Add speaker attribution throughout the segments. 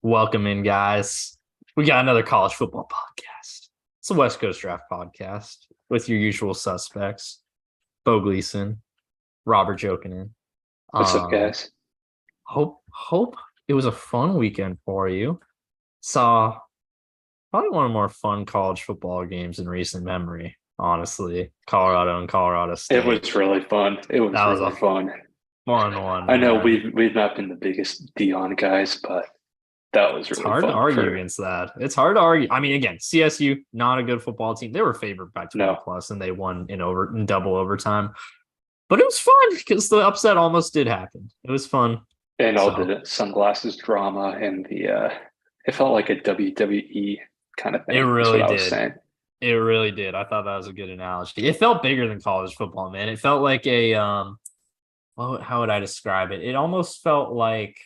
Speaker 1: Welcome in, guys. We got another college football podcast. It's a West Coast Draft podcast with your usual suspects: Beau Gleason, Robert Jokinen.
Speaker 2: What's up,
Speaker 1: Um,
Speaker 2: guys?
Speaker 1: hope it was a fun weekend for you. Saw probably one of the more fun college football games in recent memory. Honestly, Colorado and Colorado
Speaker 2: It
Speaker 1: State.
Speaker 2: was really fun. It was
Speaker 1: That was
Speaker 2: really
Speaker 1: a
Speaker 2: fun.
Speaker 1: fun one,
Speaker 2: I know
Speaker 1: man.
Speaker 2: we've not been the biggest Dion guys, but that was
Speaker 1: It's
Speaker 2: really
Speaker 1: hard to
Speaker 2: fun
Speaker 1: argue
Speaker 2: for
Speaker 1: against that. It's hard to argue. I mean, again, CSU not a good football team. They were favored by 20
Speaker 2: no.
Speaker 1: plus, and they won in double overtime. But it was fun because the upset almost did happen. It was fun.
Speaker 2: And all
Speaker 1: So
Speaker 2: the sunglasses drama and the it felt like a WWE kind of
Speaker 1: it
Speaker 2: thing. That's what
Speaker 1: really
Speaker 2: I was
Speaker 1: did.
Speaker 2: saying.
Speaker 1: It really did. I thought that was a good analogy. It felt bigger than college football, man. It felt like a how would I describe it? It almost felt like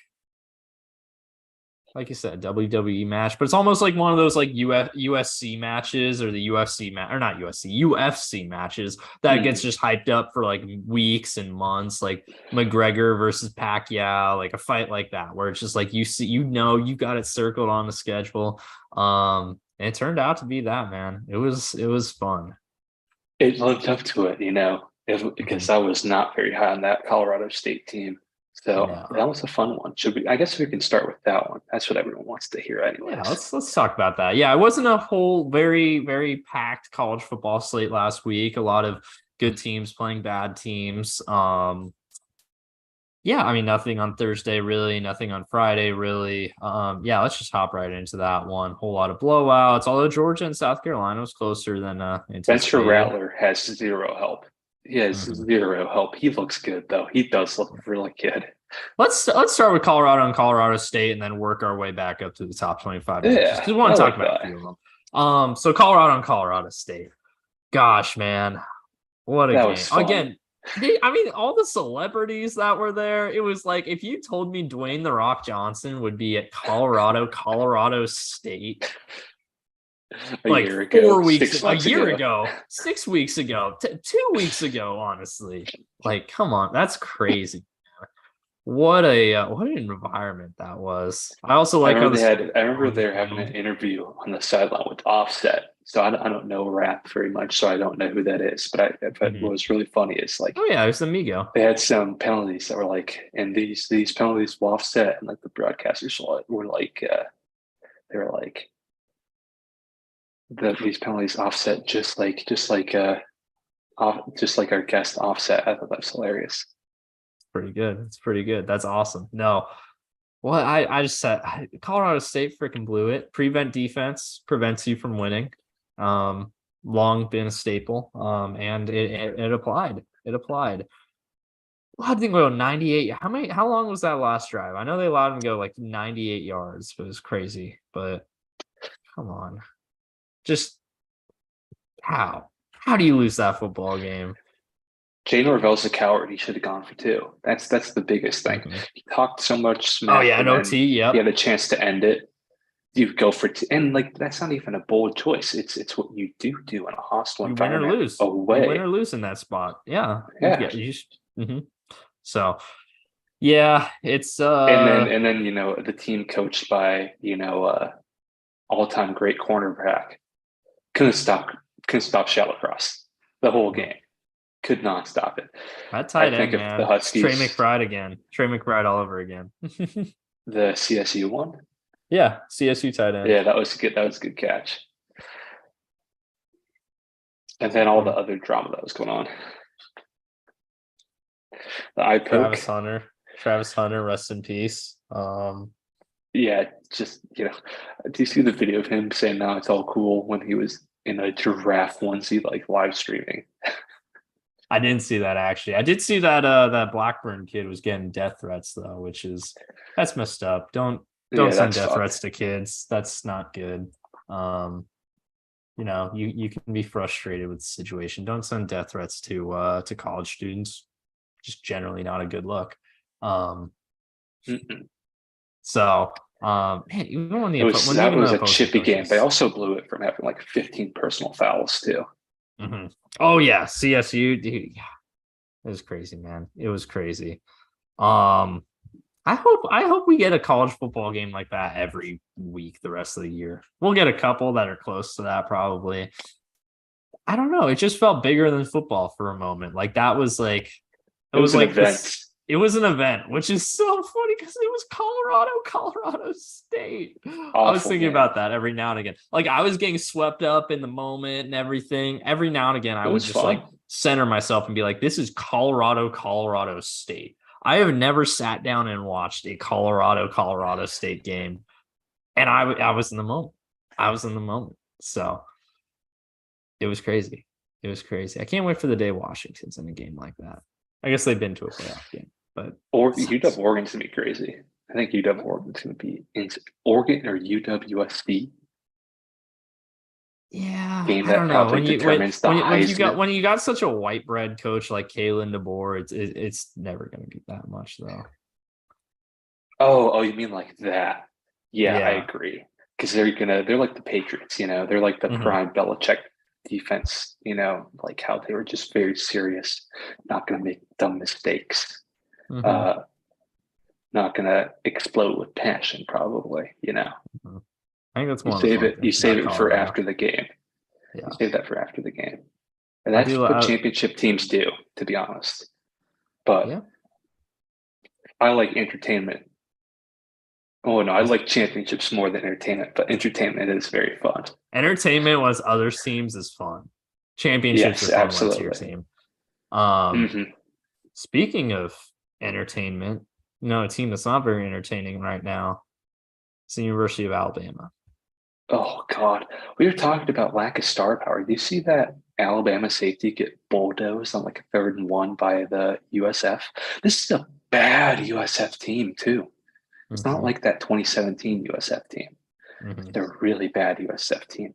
Speaker 1: you said, WWE match, but it's almost like one of those like USC matches or the UFC match or not USC UFC matches that gets
Speaker 2: Mhm.
Speaker 1: just hyped up for like weeks and months, like McGregor versus Pacquiao, like a fight like that, where it's just like you see, you got it circled on the schedule. And it turned out to be that, man. It was fun.
Speaker 2: It lived up to it, because
Speaker 1: Mhm.
Speaker 2: I was not very high on that Colorado State team. So
Speaker 1: No.
Speaker 2: that was a fun one. Should we? I guess we can start with that one. That's what everyone wants to hear,
Speaker 1: Yeah,
Speaker 2: anyways.
Speaker 1: let's talk about that. Yeah, it wasn't a whole very packed college football slate last week. A lot of good teams playing bad teams. Yeah, I mean nothing on Thursday really, nothing on Friday really. Yeah, let's just hop right into that one. Whole lot of blowouts. Although Georgia and South Carolina was closer than
Speaker 2: Spencer
Speaker 1: anticipated.
Speaker 2: Rattler has zero help. He has
Speaker 1: Mhm.
Speaker 2: zero help. He looks good though. He does look really good.
Speaker 1: Let's start with Colorado and Colorado State, and then work our way back up to the top 25 matches because
Speaker 2: Yeah,
Speaker 1: we want
Speaker 2: I
Speaker 1: to talk
Speaker 2: like
Speaker 1: about a
Speaker 2: that.
Speaker 1: few of them. So Colorado and Colorado State. Gosh, man, what a
Speaker 2: That
Speaker 1: game.
Speaker 2: was fun.
Speaker 1: Again, all the celebrities that were there, it was like if you told me Dwayne The Rock Johnson would be at Colorado State,
Speaker 2: A
Speaker 1: like
Speaker 2: year ago,
Speaker 1: 4 weeks,
Speaker 2: six
Speaker 1: a
Speaker 2: months
Speaker 1: year
Speaker 2: ago.
Speaker 1: ago, 6 weeks ago, 2 weeks ago, honestly. Like, come on, that's crazy. What an environment that was. I also
Speaker 2: I
Speaker 1: like how
Speaker 2: remember they
Speaker 1: this
Speaker 2: had. I remember
Speaker 1: on the
Speaker 2: they were having an
Speaker 1: field.
Speaker 2: interview on the sideline with Offset. So I don't know rap very much, so I don't know who that is. But what
Speaker 1: Mhm.
Speaker 2: was really funny is like
Speaker 1: Oh yeah, it's Amigo.
Speaker 2: they had some penalties that were like, and these penalties will offset, and like the broadcasters were like, they were like these penalties offset just like our guest offset. I thought that was hilarious.
Speaker 1: Pretty good. It's pretty good. That's awesome. No, well, I just said Colorado State freaking blew it. Prevent defense prevents you from winning. Um, Long been a staple. And it applied. It applied. Well, I think go 98. How long was that last drive? I know they allowed him to go like 98 yards. It was crazy, but come on. Just how? How do you lose that football game?
Speaker 2: Jay Norvell's a coward. He should have gone for two. That's the biggest thing.
Speaker 1: Mhm.
Speaker 2: He talked so much
Speaker 1: Oh
Speaker 2: smack,
Speaker 1: yeah,
Speaker 2: and
Speaker 1: an
Speaker 2: then
Speaker 1: OT.
Speaker 2: he had
Speaker 1: Yep.
Speaker 2: a chance to end it. You go for two, and like that's not even a bold choice. It's what you do in a hostile
Speaker 1: You win or
Speaker 2: environment
Speaker 1: lose. You win or
Speaker 2: away.
Speaker 1: lose in that spot. Yeah. You
Speaker 2: Yeah,
Speaker 1: get you. Mhm. So yeah, it's
Speaker 2: and then the team coached by all time great cornerback couldn't stop couldn't stop shallow cross the whole game. Could not stop it.
Speaker 1: that
Speaker 2: I
Speaker 1: tight
Speaker 2: think
Speaker 1: end,
Speaker 2: if the
Speaker 1: man. It's Trey
Speaker 2: Huskies,
Speaker 1: McBride again. Trey McBride all over again.
Speaker 2: the CSU one,
Speaker 1: Yeah, CSU tight end.
Speaker 2: yeah, that was good. That was a good catch. And then all the
Speaker 1: Um,
Speaker 2: other drama that was going on. The eye
Speaker 1: Travis
Speaker 2: poke,
Speaker 1: Hunter. Travis Hunter, rest in peace.
Speaker 2: yeah, just do you see the video of him saying now it's all cool when he was in a giraffe onesie, like live streaming?
Speaker 1: I didn't see that actually. I did see that that Blackburn kid was getting death threats though, which is that's messed up. Don't
Speaker 2: Yeah,
Speaker 1: send
Speaker 2: that's
Speaker 1: death
Speaker 2: fucked.
Speaker 1: threats to kids. That's not good. Um, you can be frustrated with the situation. Don't send death threats to college students. Just generally not a good look. Um,
Speaker 2: Mm-mm.
Speaker 1: so man, even when
Speaker 2: It was
Speaker 1: when
Speaker 2: that
Speaker 1: even
Speaker 2: was
Speaker 1: the
Speaker 2: a
Speaker 1: opposing
Speaker 2: chippy game. They
Speaker 1: coaches.
Speaker 2: also blew it from having like 15 personal fouls too.
Speaker 1: Mhm. Oh yeah, CSU, dude, yeah, it was crazy, man. It was crazy. Um, I hope we get a college football game like that every week the rest of the year. We'll get a couple that are close to that probably. I don't know. It just felt bigger than football for a moment. Like that was like it
Speaker 2: It
Speaker 1: was
Speaker 2: was an
Speaker 1: like
Speaker 2: event.
Speaker 1: this. It was an event, which is so funny because it was Colorado State. I was
Speaker 2: Awful
Speaker 1: thinking
Speaker 2: game.
Speaker 1: about that every now and again. Like I was getting swept up in the moment and everything. Every now and again, I
Speaker 2: It
Speaker 1: would
Speaker 2: was
Speaker 1: just like
Speaker 2: fun.
Speaker 1: center myself and be like, "This is Colorado State." I have never sat down and watched a Colorado State game, and I was in the moment. I was in the moment, so it was crazy. It was crazy. I can't wait for the day Washington's in a game like that. I guess they've been to a playoff game, but
Speaker 2: Or UW Oregon's gonna be crazy. I think UW Oregon's gonna be in Oregon or UWSD
Speaker 1: yeah,
Speaker 2: game
Speaker 1: I
Speaker 2: that
Speaker 1: don't know.
Speaker 2: probably
Speaker 1: When you when
Speaker 2: determines the
Speaker 1: when you, when you got
Speaker 2: Heisman.
Speaker 1: when you got such a white bread coach like Kalen DeBoer, it's never going to be that much though.
Speaker 2: Oh, you mean like that? Yeah, I
Speaker 1: Yeah.
Speaker 2: agree. Because they're like the Patriots, they're like the
Speaker 1: Hmm.
Speaker 2: prime Belichick defense, like how they were just very serious, not gonna make dumb mistakes,
Speaker 1: Hmm.
Speaker 2: uh, not gonna explode with passion, probably,
Speaker 1: Hmm. I think that's
Speaker 2: You
Speaker 1: one of the
Speaker 2: save
Speaker 1: fun
Speaker 2: it, you
Speaker 1: things
Speaker 2: save
Speaker 1: about
Speaker 2: it for
Speaker 1: Colorado.
Speaker 2: after the game. You
Speaker 1: Yeah,
Speaker 2: save that for after the game. And
Speaker 1: I
Speaker 2: that's
Speaker 1: do.
Speaker 2: what championship teams do, to be honest. But
Speaker 1: Yeah,
Speaker 2: I like entertainment. Oh no, I like championships more than entertainment, but entertainment is very fun.
Speaker 1: entertainment was other teams is fun. Championships are
Speaker 2: Yes,
Speaker 1: fun when it's your
Speaker 2: absolutely.
Speaker 1: team. Um,
Speaker 2: Hmm.
Speaker 1: Speaking of entertainment, a team that's not very entertaining right now. It's the University of Alabama.
Speaker 2: Oh God, we were talking about lack of star power. Do you see that Alabama safety get bulldozed on like a 3rd and 1 by the USF? This is a bad USF team too. It's not
Speaker 1: Hmm.
Speaker 2: like that 2017 USF team.
Speaker 1: Hmm.
Speaker 2: They're a really bad USF team.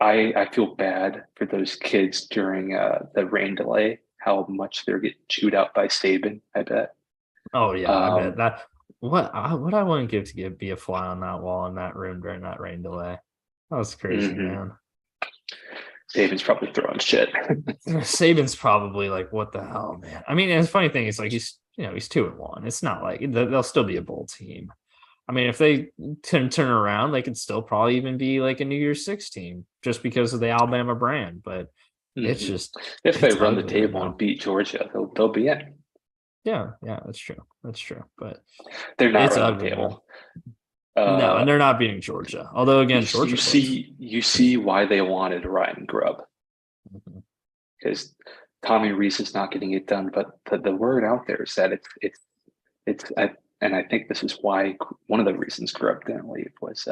Speaker 2: I feel bad for those kids during the rain delay. How much they're getting chewed out by Saban. I bet.
Speaker 1: Oh yeah, I bet
Speaker 2: Um,
Speaker 1: that. What I wouldn't give to get be a fly on that wall in that room during that rain delay. That was crazy,
Speaker 2: mhm.
Speaker 1: man.
Speaker 2: Saban's probably throwing shit.
Speaker 1: Saban's probably like, what the hell, man. I mean, and the funny thing is, like, he's 2-1. It's not like they'll still be a bowl team. I mean, if they turn around, they could still probably even be like a New Year's Six team just because of the Alabama brand. But it's
Speaker 2: Mhm.
Speaker 1: just
Speaker 2: If they
Speaker 1: it's
Speaker 2: run the
Speaker 1: ugly right
Speaker 2: table and
Speaker 1: now.
Speaker 2: beat Georgia, they'll be in.
Speaker 1: Yeah, yeah, that's true. That's true. But
Speaker 2: They're not
Speaker 1: it's
Speaker 2: running the
Speaker 1: ugly, man.
Speaker 2: table.
Speaker 1: No,
Speaker 2: Uh,
Speaker 1: and they're not beating Georgia. Although
Speaker 2: you,
Speaker 1: again,
Speaker 2: you
Speaker 1: Georgia looks.
Speaker 2: see you see why they wanted Ryan Grubb,
Speaker 1: Mhm.
Speaker 2: because Tommy Reese is not getting it done. But the word out there is that and I think this is why one of the reasons Grubb didn't leave was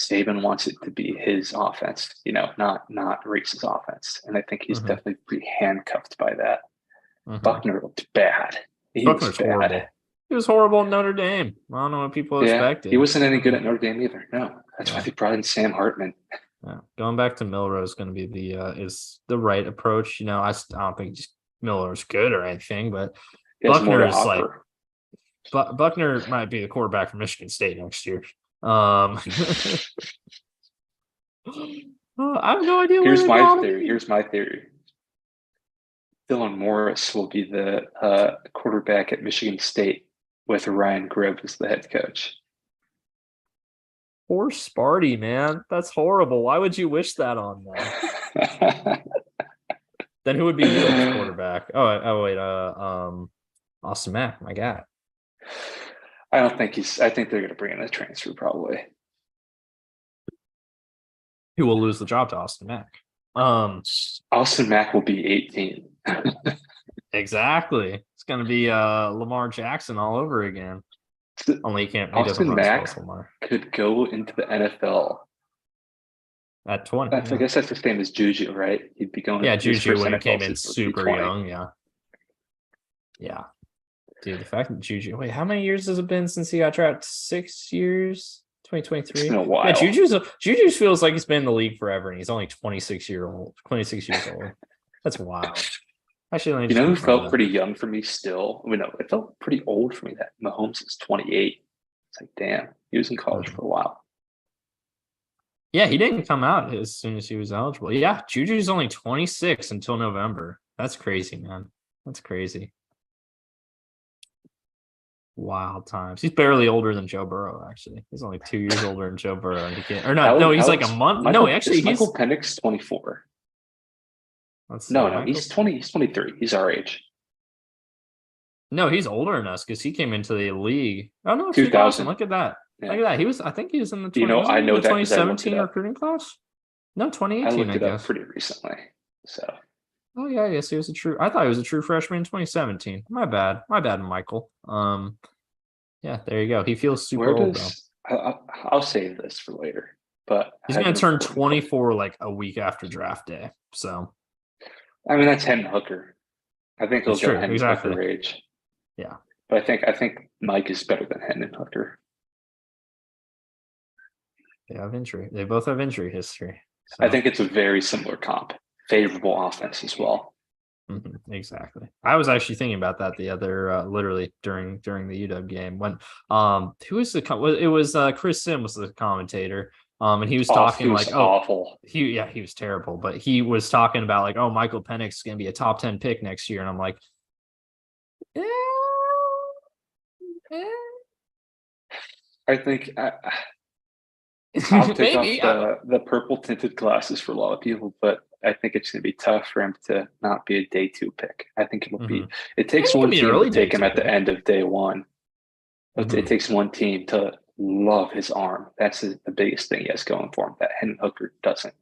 Speaker 2: Saban wants it to be his offense, not Reese's offense, and I think he's
Speaker 1: Mhm.
Speaker 2: definitely pretty handcuffed by that.
Speaker 1: Mhm.
Speaker 2: Buckner looked bad. He was
Speaker 1: Buckner's
Speaker 2: bad.
Speaker 1: horrible. He was horrible at Notre Dame. I don't know what people
Speaker 2: Yeah, he
Speaker 1: expected.
Speaker 2: wasn't any good at Notre Dame either. No, that's why
Speaker 1: Yeah.
Speaker 2: they brought in Sam Hartman.
Speaker 1: Yeah. Going back to Milrow is going to be is the right approach. I don't think Miller's good or anything, but
Speaker 2: He has more
Speaker 1: Buckner
Speaker 2: to
Speaker 1: is like
Speaker 2: offer.
Speaker 1: Buckner might be the quarterback for Michigan State next year. Um, I have no idea where
Speaker 2: Here's
Speaker 1: they
Speaker 2: my
Speaker 1: brought him
Speaker 2: theory.
Speaker 1: in.
Speaker 2: Here's my theory. Dylan Morris will be the quarterback at Michigan State with Ryan Grubb as the head coach.
Speaker 1: Poor Sparty, man. That's horrible. Why would you wish that on them? Then who would be Wheeler's quarterback? Oh wait, Austin Mack, my guy.
Speaker 2: I don't think he's. I think they're going to bring in a transfer probably.
Speaker 1: Who will lose the job to Austin Mack? Um,
Speaker 2: Austin Mack will be 18.
Speaker 1: exactly. It's gonna be Lamar Jackson all over again. Only he doesn't
Speaker 2: Austin
Speaker 1: run as well as
Speaker 2: Mack
Speaker 1: Lamar.
Speaker 2: could go into the NFL.
Speaker 1: At 20,
Speaker 2: I
Speaker 1: yeah.
Speaker 2: guess that's the same as Juju, right? He'd be going
Speaker 1: Yeah,
Speaker 2: his
Speaker 1: Juju
Speaker 2: first
Speaker 1: when he
Speaker 2: NFL
Speaker 1: came in
Speaker 2: season would be
Speaker 1: super
Speaker 2: 20.
Speaker 1: young, yeah. Yeah. Dude, the fact that wait, how many years has it been since he got drafted? 6 years?
Speaker 2: It's been
Speaker 1: 2023?
Speaker 2: a
Speaker 1: Yeah,
Speaker 2: while.
Speaker 1: Juju feels like he's been in the league forever and he's only 26 years old. That's wild. Actually, let me
Speaker 2: You
Speaker 1: just
Speaker 2: know who
Speaker 1: confirm
Speaker 2: felt
Speaker 1: that.
Speaker 2: pretty young for me still? I mean, no, it felt pretty old for me that Mahomes is 28. It's like, damn, he was in college
Speaker 1: Mhm.
Speaker 2: for a while.
Speaker 1: Yeah, he didn't come out as soon as he was eligible. Yeah, Juju's only 26 until November. That's crazy, man. That's crazy. Wild times. He's barely older than Joe Burrow. Actually, he's only 2 years older than Joe Burrow, and he can't. Or not? No, he's like a month. No, actually,
Speaker 2: Michael Penix 24.
Speaker 1: Let's see.
Speaker 2: No, he's 20. He's 23. He's our age.
Speaker 1: No, he's older than us because he came into the league. Oh no,
Speaker 2: 2000.
Speaker 1: Look at that.
Speaker 2: Yeah.
Speaker 1: Look at that. He was. I think he was in the. 20,
Speaker 2: I know that
Speaker 1: 2017 recruiting class. No, 2018.
Speaker 2: I looked it up pretty recently. So.
Speaker 1: Oh yeah, yes, he was a true. I thought he was a true freshman in 2017. My bad, Michael. Yeah, there you go. He feels super old though.
Speaker 2: I'll save this for later, but
Speaker 1: he's gonna turn 24 like a week after draft day. So,
Speaker 2: I mean, that's Hendon Hooker. I think he'll go Hendon Hooker age.
Speaker 1: Yeah,
Speaker 2: but I think Mike is better than Hendon Hooker.
Speaker 1: They both have injury history.
Speaker 2: So. I think it's a very similar comp. Favorable offense as well.
Speaker 1: Mm-hmm, exactly. I was actually thinking about that the other literally during the UW game when who was it was Chris Sim was the commentator and he was talking
Speaker 2: he was awful.
Speaker 1: He was terrible, but he was talking about like, oh, Michael Penix is gonna be a top 10 pick next year, and I'm like,
Speaker 2: I think I'll take off the purple tinted glasses for a lot of people, but I think it's going to be tough for him to not be a day 2 pick. I think it'll be. It takes one team to take him at the end of day 1. It takes one team to love his arm. That's the biggest thing he has going for him. That Hendon Hooker doesn't.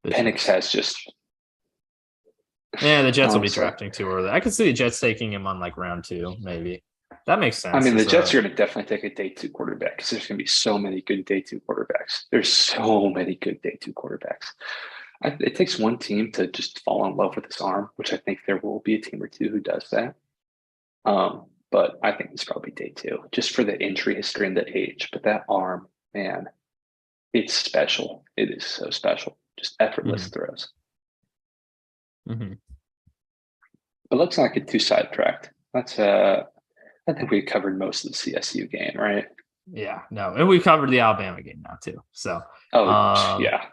Speaker 2: Penix has just.
Speaker 1: Yeah, the Jets will be drafting too early. I could see the Jets taking him on like round 2, maybe. That makes sense.
Speaker 2: I mean, the Jets are going to definitely take a day 2 quarterback because there's going to be so many good day 2 quarterbacks. There's so many good day 2 quarterbacks. It takes one team to just fall in love with his arm, which I think there will be a team or two who does that. But I think it's probably day 2, just for the injury history and the age. But that arm, man, it's special. It is so special. Just effortless throws.
Speaker 1: Mm-hmm.
Speaker 2: But let's not get too sidetracked. I think we covered most of the CSU game, right?
Speaker 1: Yeah, no, and we covered the Alabama game now too. So,
Speaker 2: yeah.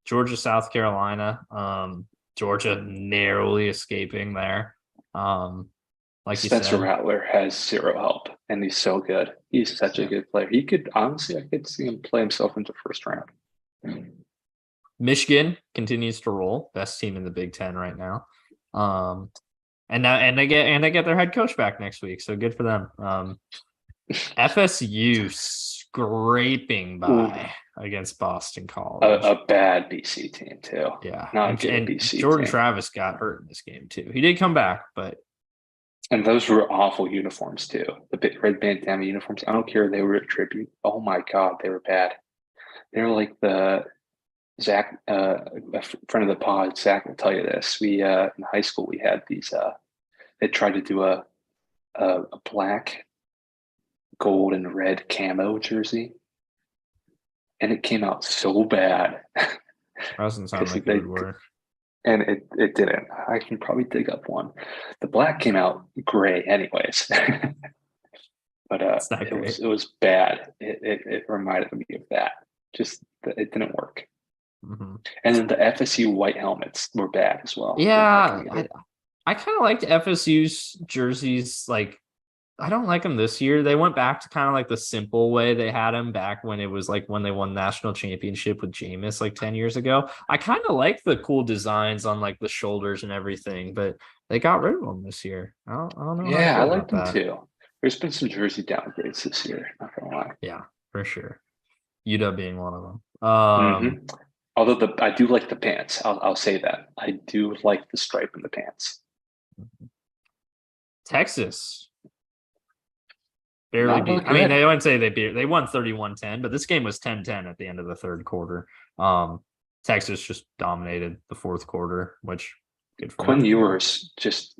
Speaker 1: Georgia, South Carolina, Georgia narrowly escaping there. Like
Speaker 2: Spencer
Speaker 1: you said,
Speaker 2: Rattler has zero help, and he's so good. He's such a good player. He could honestly, I could see him play himself into first round.
Speaker 1: Michigan continues to roll, best team in the Big Ten right now. And they get their head coach back next week, so good for them. FSU scraping by against Boston College,
Speaker 2: a bad BC team too.
Speaker 1: Yeah,
Speaker 2: not good BC.
Speaker 1: Jordan
Speaker 2: team.
Speaker 1: Travis got hurt in this game too. He did come back, but
Speaker 2: those were awful uniforms too. The big red bandana uniforms. I don't care. They were a tribute. Oh my god, they were bad. They were like the Zach, a friend of the pod. Zach will tell you this. We in high school we had these. They tried to do a black, gold, and red camo jersey, and it came out so bad.
Speaker 1: That doesn't sound like it would work.
Speaker 2: And it didn't. I can probably dig up one. The black came out gray, anyways. But it was bad. It reminded me of that. Just it didn't work.
Speaker 1: Mm-hmm.
Speaker 2: And then the FSU white helmets were bad as well.
Speaker 1: Yeah, I kind of liked FSU's jerseys. Like, I don't like them this year. They went back to kind of like the simple way they had them back when it was like when they won national championship with Jameis like 10 years ago. I kind of like the cool designs on like the shoulders and everything, but they got rid of them this year. I don't know.
Speaker 2: Yeah, I like them too. There's been some jersey downgrades this year. Not gonna lie.
Speaker 1: Yeah, for sure. UW being one of them.
Speaker 2: Although I do like the pants. I'll say that. I do like the stripe in the pants.
Speaker 1: Texas barely beat. I mean, I wouldn't say they beat. They won 31-10, but this game was 10-10 at the end of the third quarter. Texas just dominated the fourth quarter, which good for
Speaker 2: Quinn Ewers just,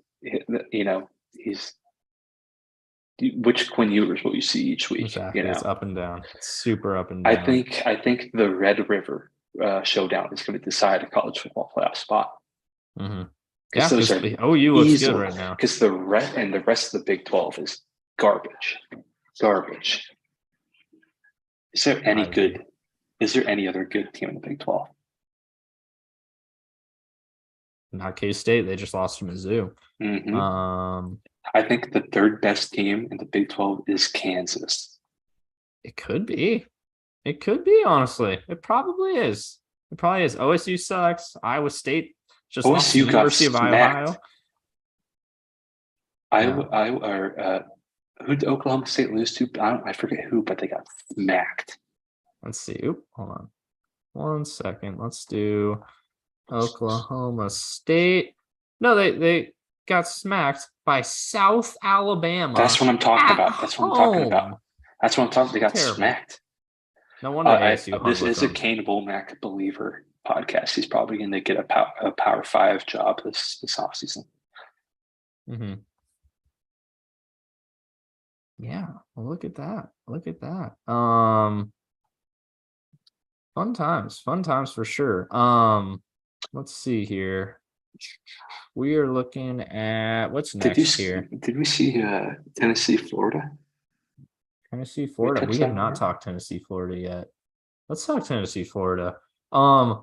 Speaker 2: he's which Quinn Ewers will you see each week?
Speaker 1: Exactly. It's up and down. It's super up and down.
Speaker 2: I think the Red River showdown is going to decide a college football playoff spot.
Speaker 1: Mm-hmm. Yeah, because OU looks good right now.
Speaker 2: Because the rest of the Big 12 is garbage. Is there any good? Is there any other good team in the Big 12?
Speaker 1: Not K-State. They just lost to Mizzou.
Speaker 2: Mm-hmm. I think the third best team in the Big 12 is Kansas.
Speaker 1: It could be. It could be, honestly. It probably is. It probably is. OSU sucks. Iowa State just lost to
Speaker 2: OSU
Speaker 1: the
Speaker 2: got
Speaker 1: University of
Speaker 2: smacked.
Speaker 1: Ohio. Yeah.
Speaker 2: Who did Oklahoma State lose to? I forget who, but they got smacked.
Speaker 1: Let's see. Oop, hold on. 1 second. Let's do Oklahoma State. No, they got smacked by South Alabama.
Speaker 2: That's what I'm talking
Speaker 1: at
Speaker 2: about. That's what I'm talking about.
Speaker 1: home.
Speaker 2: That's what I'm talking. They got
Speaker 1: Terrible.
Speaker 2: smacked.
Speaker 1: No wonder ASU hung
Speaker 2: This
Speaker 1: with
Speaker 2: is a
Speaker 1: them.
Speaker 2: Kane Womack believer podcast. He's probably going to get a Power 5 job this offseason.
Speaker 1: Mm-hmm. Yeah, well, look at that. Look at that. Fun times for sure. Let's see here. We are looking at what's next here.
Speaker 2: Did we see Tennessee, Florida?
Speaker 1: Tennessee, Florida. We have not talked Tennessee, Florida yet. Let's talk Tennessee, Florida.
Speaker 2: A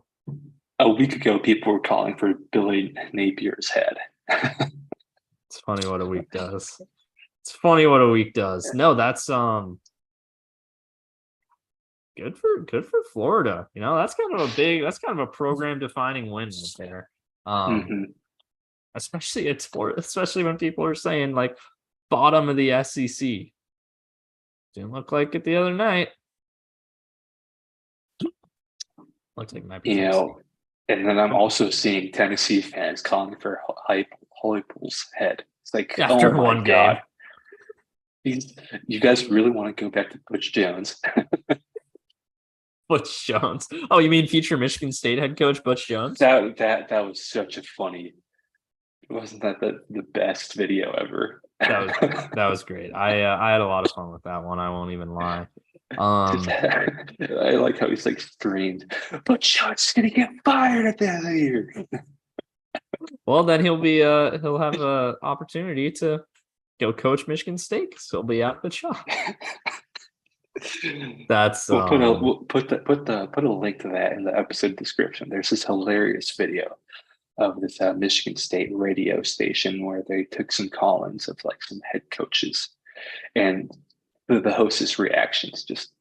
Speaker 2: week ago, people were calling for Billy Napier's head.
Speaker 1: It's funny what a week does. It's funny what a week does. No, that's good for Florida. You know, that's kind of a program defining win right there. Especially it's Florida, especially when people are saying like bottom of the SEC. Didn't look like it the other night. Looks like it might be
Speaker 2: and then I'm also seeing Tennessee fans calling for Heupel's head. It's like,
Speaker 1: after
Speaker 2: oh my
Speaker 1: one
Speaker 2: God.
Speaker 1: game.
Speaker 2: You guys really want to go back to Butch Jones?
Speaker 1: Butch Jones. Oh, you mean future Michigan State head coach Butch Jones?
Speaker 2: That was such a funny. Wasn't that the best video ever?
Speaker 1: That was great. I had a lot of fun with that one. I won't even lie.
Speaker 2: I like how he's like screamed, "Butch Jones is gonna get fired at the end of the year."
Speaker 1: Well, then he'll have an opportunity to go coach Michigan State because he'll be out the job. That's
Speaker 2: we'll put a link to that in the episode description. There's this hilarious video of this Michigan State radio station where they took some call-ins of like some head coaches, and the host's reactions just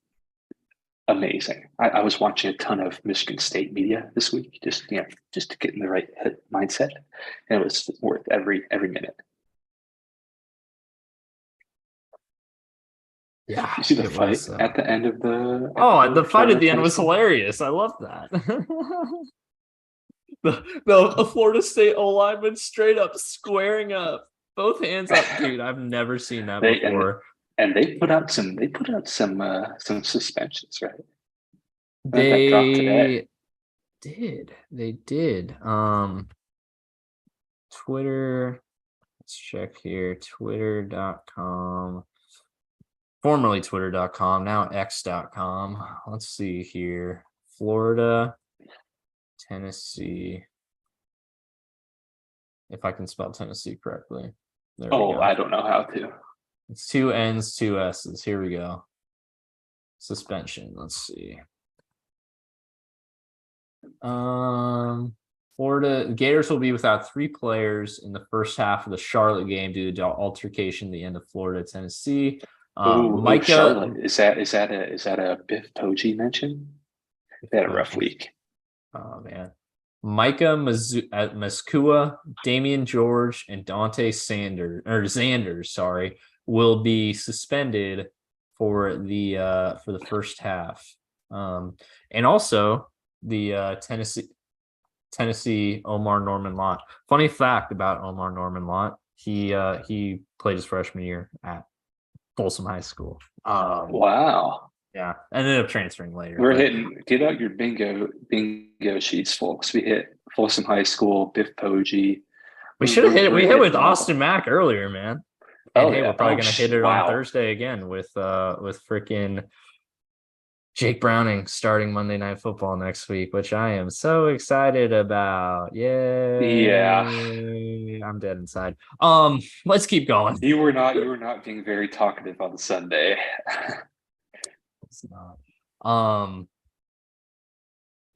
Speaker 2: amazing. I was watching a ton of Michigan State media this week, just to get in the right mindset, and it was worth every minute.
Speaker 1: Yeah,
Speaker 2: you see the fight at the end of the.
Speaker 1: The fight at the end was hilarious. I love that. the Florida State O lineman straight up squaring up, both hands up, dude. I've never seen that before.
Speaker 2: And they put out some suspensions, right?
Speaker 1: They did. Twitter. Let's check here. Twitter.com. Formerly Twitter.com, now X.com. Let's see here. Florida, Tennessee. If I can spell Tennessee correctly.
Speaker 2: There we go. I don't know how to.
Speaker 1: It's 2 N's, 2 S's. Here we go. Suspension. Let's see. Florida Gators will be without 3 players in the first half of the Charlotte game due to altercation at the end of Florida, Tennessee.
Speaker 2: Micah, Charlotte. Is that a Biff Poggi mention? They had a rough week.
Speaker 1: Oh man. Micah Maskua, Damian George, and Dante Xanders, will be suspended for the first half. And also the Tennessee Omar Norman Lott. Funny fact about Omar Norman Lott, he played his freshman year at Folsom High School.
Speaker 2: Wow.
Speaker 1: Yeah, ended up transferring later.
Speaker 2: Get out your bingo sheets, folks. We hit Folsom High School, Biff Poggi.
Speaker 1: We should have hit with Austin Mack earlier, man. And we're probably gonna hit it on Thursday again with freaking Jake Browning starting Monday Night Football next week, which I am so excited about. Yay.
Speaker 2: Yeah.
Speaker 1: I'm dead inside. Let's keep going.
Speaker 2: You were not being very talkative on Sunday.
Speaker 1: It's not.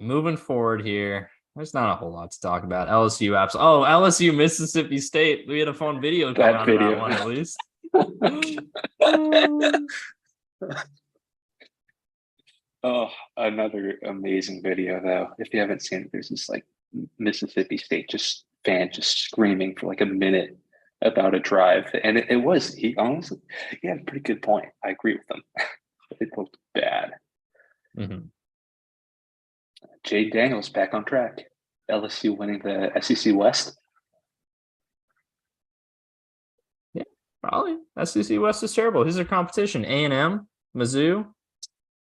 Speaker 1: Moving forward here. There's not a whole lot to talk about. LSU apps. Oh, LSU Mississippi State. We had a fun video come out of that one at least.
Speaker 2: Oh, another amazing video though. If you haven't seen it, there's this like Mississippi State just fan just screaming for like a minute about a drive, and it was he honestly he had a pretty good point. I agree with him. It looked bad.
Speaker 1: Mhm.
Speaker 2: Jade Daniels back on track. LSU winning the SEC West.
Speaker 1: Yeah, probably. SEC West is terrible. Who's their competition? A&M, Mizzou,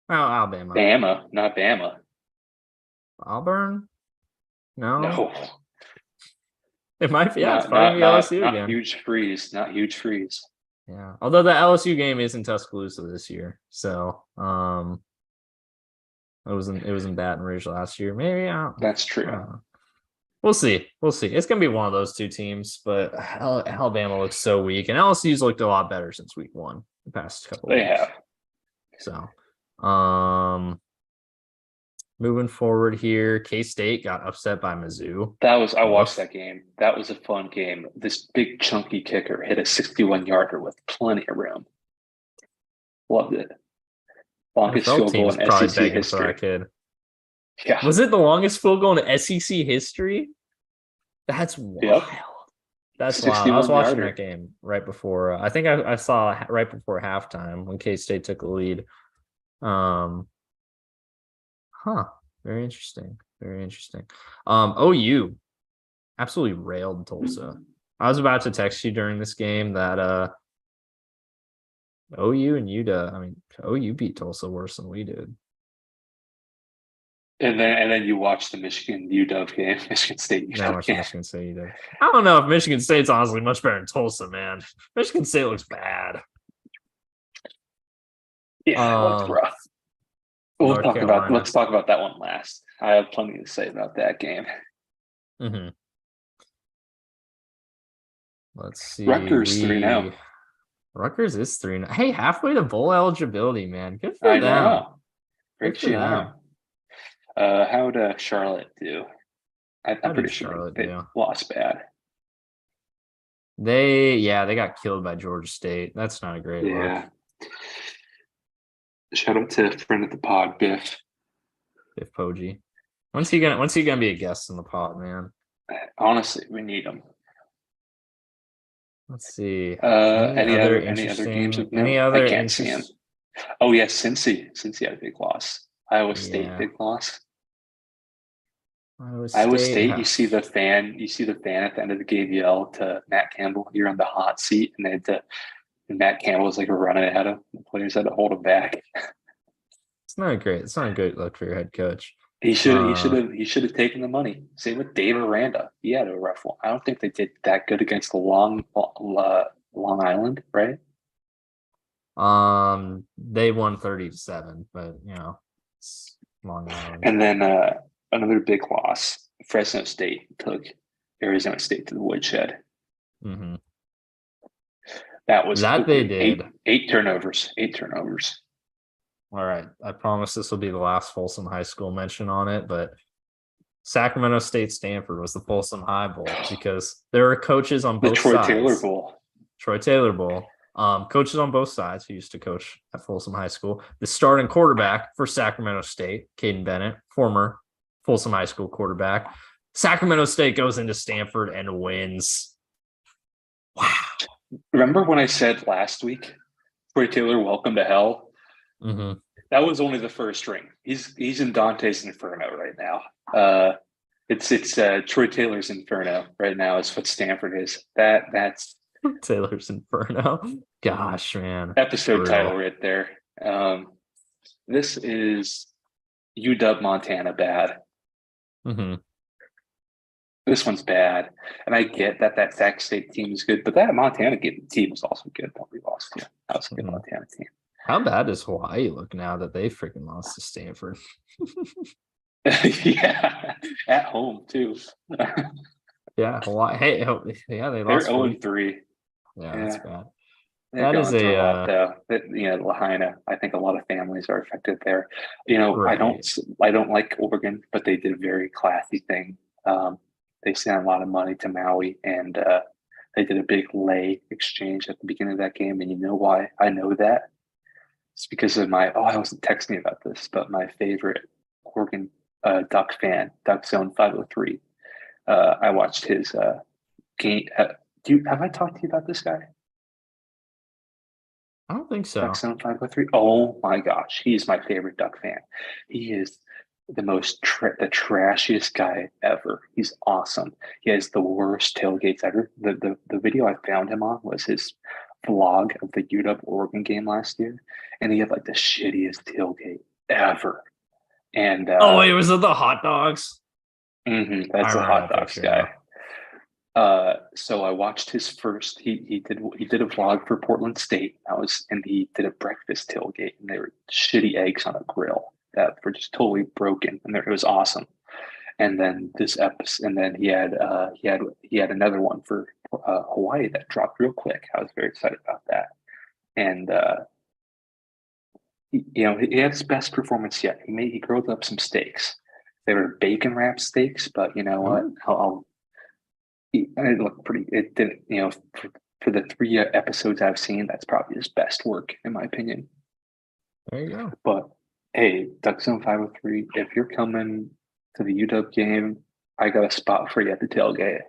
Speaker 1: Alabama,
Speaker 2: Bama, not Bama.
Speaker 1: Auburn. No,
Speaker 2: No,
Speaker 1: it might be. Yeah, it's
Speaker 2: not
Speaker 1: probably
Speaker 2: not
Speaker 1: LSU
Speaker 2: not
Speaker 1: again.
Speaker 2: huge freeze. Not huge freeze.
Speaker 1: Yeah, although the LSU game is in Tuscaloosa this year, so it was in Baton Rouge last year. Maybe
Speaker 2: That's true.
Speaker 1: We'll see. We'll see. It's gonna be one of those two teams, but Alabama looks so weak, and LSU's looked a lot better since week one the past couple.
Speaker 2: They
Speaker 1: weeks.
Speaker 2: have.
Speaker 1: So, moving forward here, K-State got upset by Mizzou.
Speaker 2: I watched that game. That was a fun game. This big chunky kicker hit a 61-yarder with plenty of room. Loved it. Longest field goal in SEC history.
Speaker 1: Kid.
Speaker 2: Yeah.
Speaker 1: Was it the longest field goal in SEC history? That's wild.
Speaker 2: Yep.
Speaker 1: That's wild. I was watching that game right before. I think I saw right before halftime when K-State took the lead. Very interesting. Very interesting. OU absolutely railed Tulsa. I was about to text you during this game that OU and UW. I mean, OU beat Tulsa worse than we did.
Speaker 2: And then you watch the Michigan UW game, Michigan State UW game.
Speaker 1: Michigan State UW. I don't know if Michigan State's honestly much better than Tulsa, man. Michigan State looks bad.
Speaker 2: Yeah, it looks rough. Let's talk about that one last. I have plenty to say about that game.
Speaker 1: Mm-hmm. Let's see.
Speaker 2: Rutgers 3-0.
Speaker 1: Rutgers is 3-0. Hey, halfway to bowl eligibility, man. Good for them.
Speaker 2: Know. Great for them. How'd Charlotte do? I'm pretty sure they lost bad.
Speaker 1: They got killed by Georgia State. That's not a great look.
Speaker 2: Shout out to a friend of the pod, Biff
Speaker 1: Poggi. When's he gonna be a guest in the pod, man?
Speaker 2: Honestly, we need him.
Speaker 1: Let's see.
Speaker 2: Any other games? I can't see him. Oh yeah, Cincy had a big loss. Iowa State big loss. Iowa State. You see the fan at the end of the game yell to Matt Campbell, "You're on the hot seat," and Matt Campbell was like running ahead of the players, had to hold him back.
Speaker 1: It's not a great look for your head coach.
Speaker 2: He should have taken the money. Same with Dave Aranda. He had a rough one. I don't think they did that good against the Long Island, right?
Speaker 1: They won 30-7, but it's Long Island.
Speaker 2: And then another big loss. Fresno State took Arizona State to the woodshed.
Speaker 1: Mm-hmm.
Speaker 2: They did. Eight turnovers.
Speaker 1: All right. I promise this will be the last Folsom High School mention on it, but Sacramento State Stanford was the Folsom High Bowl because there are coaches on both sides. Troy Taylor Bowl. Coaches on both sides who used to coach at Folsom High School. The starting quarterback for Sacramento State, Caden Bennett, former Folsom High School quarterback. Sacramento State goes into Stanford and wins. Wow.
Speaker 2: Remember when I said last week, Troy Taylor, welcome to hell?
Speaker 1: Mm-hmm.
Speaker 2: That was only the first ring. He's in Dante's Inferno right now. It's Troy Taylor's Inferno right now is what Stanford is. That's
Speaker 1: Taylor's Inferno. Gosh, man.
Speaker 2: Episode title right there. This is UW Montana bad.
Speaker 1: Mm-hmm.
Speaker 2: This one's bad. And I get that Sac State team is good, but that Montana team was also good. Don't we lost to? That was a good Montana team.
Speaker 1: How bad does Hawaii look now that they freaking lost to Stanford?
Speaker 2: Yeah, at home too.
Speaker 1: Yeah, Hawaii. Hey, yeah, they lost.
Speaker 2: They're 0-3.
Speaker 1: Yeah, that's bad.
Speaker 2: They're
Speaker 1: That is
Speaker 2: going through a lot,
Speaker 1: a
Speaker 2: though. Lahaina. I think a lot of families are affected there. You know,
Speaker 1: right.
Speaker 2: I don't like Oregon, but they did a very classy thing. They sent a lot of money to Maui, and they did a big lei exchange at the beginning of that game. And you know why I know that? It's because of my. Oh, I wasn't texting you about this, but my favorite Oregon Duck fan, Duck Zone 503. I watched his game. Have I talked to you about this guy?
Speaker 1: I don't think
Speaker 2: Duck
Speaker 1: so.
Speaker 2: Zone 503. Oh my gosh, he's my favorite Duck fan. He is the trashiest guy ever. He's awesome. He has the worst tailgates ever. The video I found him on was his vlog of the UW Oregon game last year, and he had like the shittiest tailgate ever. And
Speaker 1: Oh wait, was it the hot dogs? I
Speaker 2: that's a
Speaker 1: remember
Speaker 2: hot
Speaker 1: that
Speaker 2: dogs
Speaker 1: picture
Speaker 2: guy.
Speaker 1: now.
Speaker 2: So I watched his first. He did a vlog for Portland State. And he did a breakfast tailgate, and they were shitty eggs on a grill that were just totally broken, and it was awesome. And then this episode, and then he had another one for Hawaii that dropped real quick. I was very excited about that, and he had his best performance yet. He grilled up some steaks. They were bacon wrapped steaks, but you know what?
Speaker 1: Ooh,
Speaker 2: It looked pretty. It didn't, for the three episodes I've seen, that's probably his best work, in my opinion.
Speaker 1: there you go.
Speaker 2: But hey, Duck Zone 503, if you're coming to the UW game, I got a spot for you at the tailgate.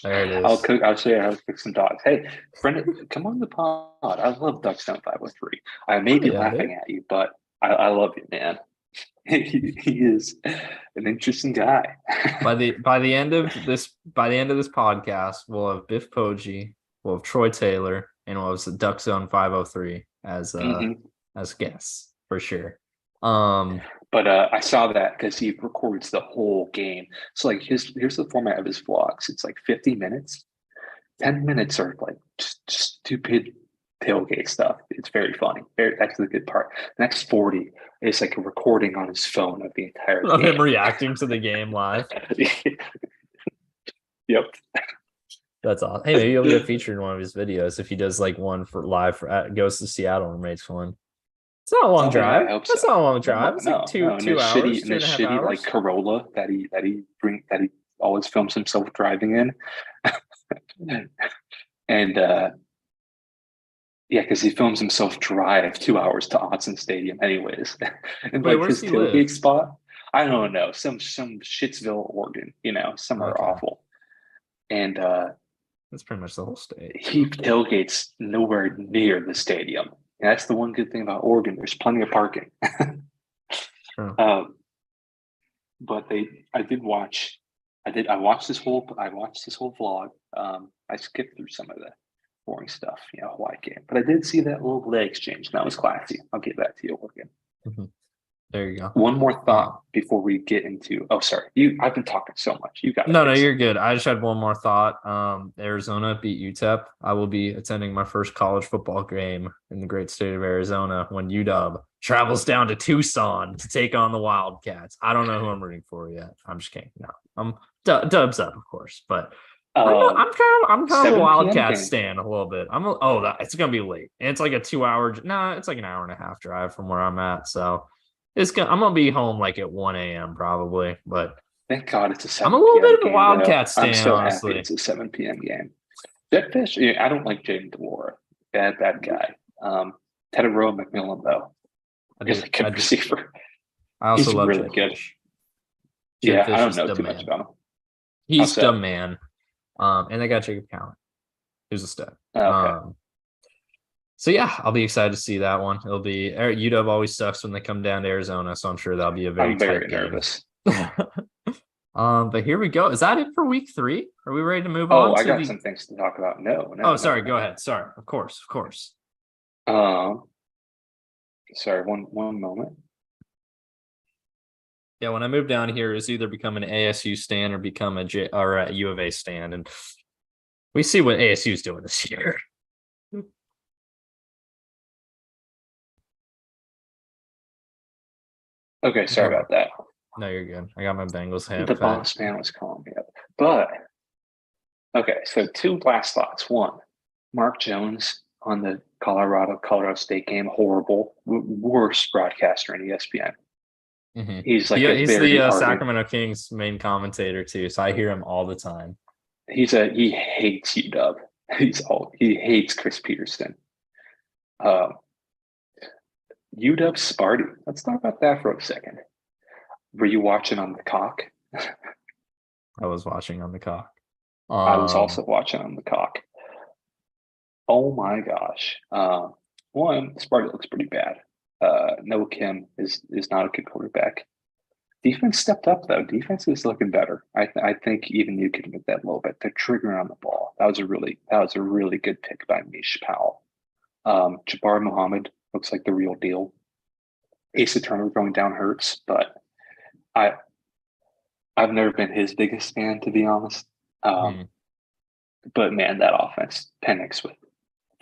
Speaker 1: There it is.
Speaker 2: I'll show you how to cook some dogs. Hey, Brendan, come on the pod. I love Duck Zone 503. I may
Speaker 1: Oh
Speaker 2: be
Speaker 1: yeah, dude.
Speaker 2: laughing at you, but I love you, man. He is an interesting guy.
Speaker 1: By the end of this podcast, we'll have Biff Poggi, we'll have Troy Taylor, and we'll have Duck Zone 503
Speaker 2: Mhm.
Speaker 1: as guests for sure.
Speaker 2: But I saw that because he records the whole game. So like here's the format of his vlogs. It's like 50 minutes. 10 minutes are like just stupid tailgate stuff. It's very funny. That's the good part. The next 40 is like a recording on his phone of the entire
Speaker 1: of him
Speaker 2: game.
Speaker 1: reacting to the game live.
Speaker 2: Yep.
Speaker 1: That's awesome. Hey, maybe you'll get featured in one of his videos if he does like one for live for goes to Seattle and makes one. It's not a long
Speaker 2: Oh yeah,
Speaker 1: drive.
Speaker 2: I hope
Speaker 1: That's
Speaker 2: so.
Speaker 1: not a long drive.
Speaker 2: No,
Speaker 1: It's like
Speaker 2: no, no. And
Speaker 1: two hours,
Speaker 2: in
Speaker 1: two
Speaker 2: his
Speaker 1: and a half
Speaker 2: shitty like
Speaker 1: hours.
Speaker 2: Corolla that he always films himself driving in. And yeah, because he films himself drive 2 hours to Autzen Stadium, anyways. And
Speaker 1: Wait,
Speaker 2: like
Speaker 1: where's
Speaker 2: his
Speaker 1: he
Speaker 2: tailgate
Speaker 1: live?
Speaker 2: spot, I don't know, some Shitsville, Oregon, somewhere
Speaker 1: Okay,
Speaker 2: awful. And
Speaker 1: that's pretty much the whole state.
Speaker 2: he tailgates nowhere near the stadium. And that's the one good thing about Oregon. There's plenty of parking.
Speaker 1: True.
Speaker 2: um, but I watched this whole vlog. I skipped through some of the boring stuff, Hawaii game. But I did see that little leg exchange, and that was classy. I'll get back to you, Oregon.
Speaker 1: Mhm. There you go.
Speaker 2: One more
Speaker 1: Uh,
Speaker 2: thought before we get into. Oh, sorry, I've been talking so much. You got to
Speaker 1: no,
Speaker 2: say
Speaker 1: you're
Speaker 2: something.
Speaker 1: good. I just had one more thought. Arizona beat UTEP. I will be attending my first college football game in the great state of Arizona when UW travels down to Tucson to take on the Wildcats. I don't know who I'm rooting for yet. I'm just kidding. No, I'm Dubs up, of course, but
Speaker 2: Um,
Speaker 1: I'm kind of a
Speaker 2: 7 p.m.
Speaker 1: Wildcat
Speaker 2: game.
Speaker 1: stan a little bit. It's gonna be late. And it's like a 2 hour. No, it's like an hour and a half drive from where I'm at. So I'm gonna be home like at 1 a.m. probably, but
Speaker 2: Thank God it's a
Speaker 1: I'm a
Speaker 2: 7
Speaker 1: little
Speaker 2: p.m.
Speaker 1: bit of a
Speaker 2: game, though.
Speaker 1: Wildcat
Speaker 2: I'm
Speaker 1: stan,
Speaker 2: so happy
Speaker 1: honestly.
Speaker 2: it's a 7 p.m. game. Jet Fish, I don't like Jaden DeWara. Bad guy. Tedero McMillan, though,
Speaker 1: I
Speaker 2: is
Speaker 1: do.
Speaker 2: a good
Speaker 1: I do.
Speaker 2: receiver.
Speaker 1: I also
Speaker 2: He's
Speaker 1: love
Speaker 2: really
Speaker 1: Jed
Speaker 2: good.
Speaker 1: Fish. Jed
Speaker 2: Yeah, I
Speaker 1: Fish
Speaker 2: don't
Speaker 1: is
Speaker 2: know
Speaker 1: the
Speaker 2: too much
Speaker 1: man.
Speaker 2: about him. How's
Speaker 1: He's the
Speaker 2: that?
Speaker 1: man. And they got Jacob Cowan, who's a stud.
Speaker 2: Okay.
Speaker 1: So yeah, I'll be excited to see that one. It'll be UW always sucks when they come down to Arizona, so I'm sure that'll be a very
Speaker 2: I'm
Speaker 1: tight
Speaker 2: very
Speaker 1: game.
Speaker 2: nervous.
Speaker 1: But here we go. Is that it for week 3? Are we ready to move
Speaker 2: Oh,
Speaker 1: on
Speaker 2: I
Speaker 1: to
Speaker 2: got
Speaker 1: the?
Speaker 2: some things to talk about. No,
Speaker 1: Oh,
Speaker 2: no, no,
Speaker 1: sorry. Go
Speaker 2: no.
Speaker 1: ahead. Sorry. Of course. Of course.
Speaker 2: Sorry, one moment.
Speaker 1: Yeah, when I moved down here, it's either become an ASU stand or become a U of A stand, and we see what ASU is doing this year.
Speaker 2: Okay, sorry
Speaker 1: Hold on.
Speaker 2: about that.
Speaker 1: No, you're good. I got my Bengals hat.
Speaker 2: The boss man was calling me up. But okay, so two last thoughts. One, Mark Jones on the Colorado State game. Horrible, worst broadcaster in ESPN.
Speaker 1: Mhm.
Speaker 2: He's like a
Speaker 1: He's
Speaker 2: very
Speaker 1: the
Speaker 2: ardent.
Speaker 1: Sacramento Kings main commentator too, so I hear him all the time.
Speaker 2: He hates UW. He hates Chris Peterson. Uh, UW Sparty. Let's talk about that for a second. Were you watching on the cock?
Speaker 1: I was watching on the cock.
Speaker 2: I was also watching on the cock. Oh my gosh. One, Sparty looks pretty bad. Noah Kim is not a good quarterback. Defense stepped up though. Defense is looking better. I think even you could admit that a little bit. They're triggering on the ball. That was a really good pick by Mish Powell. Jabbar Muhammad looks like the real deal. Asa Turner going down hurts, but I've never been his biggest fan, to be honest. But man, that offense, Penix with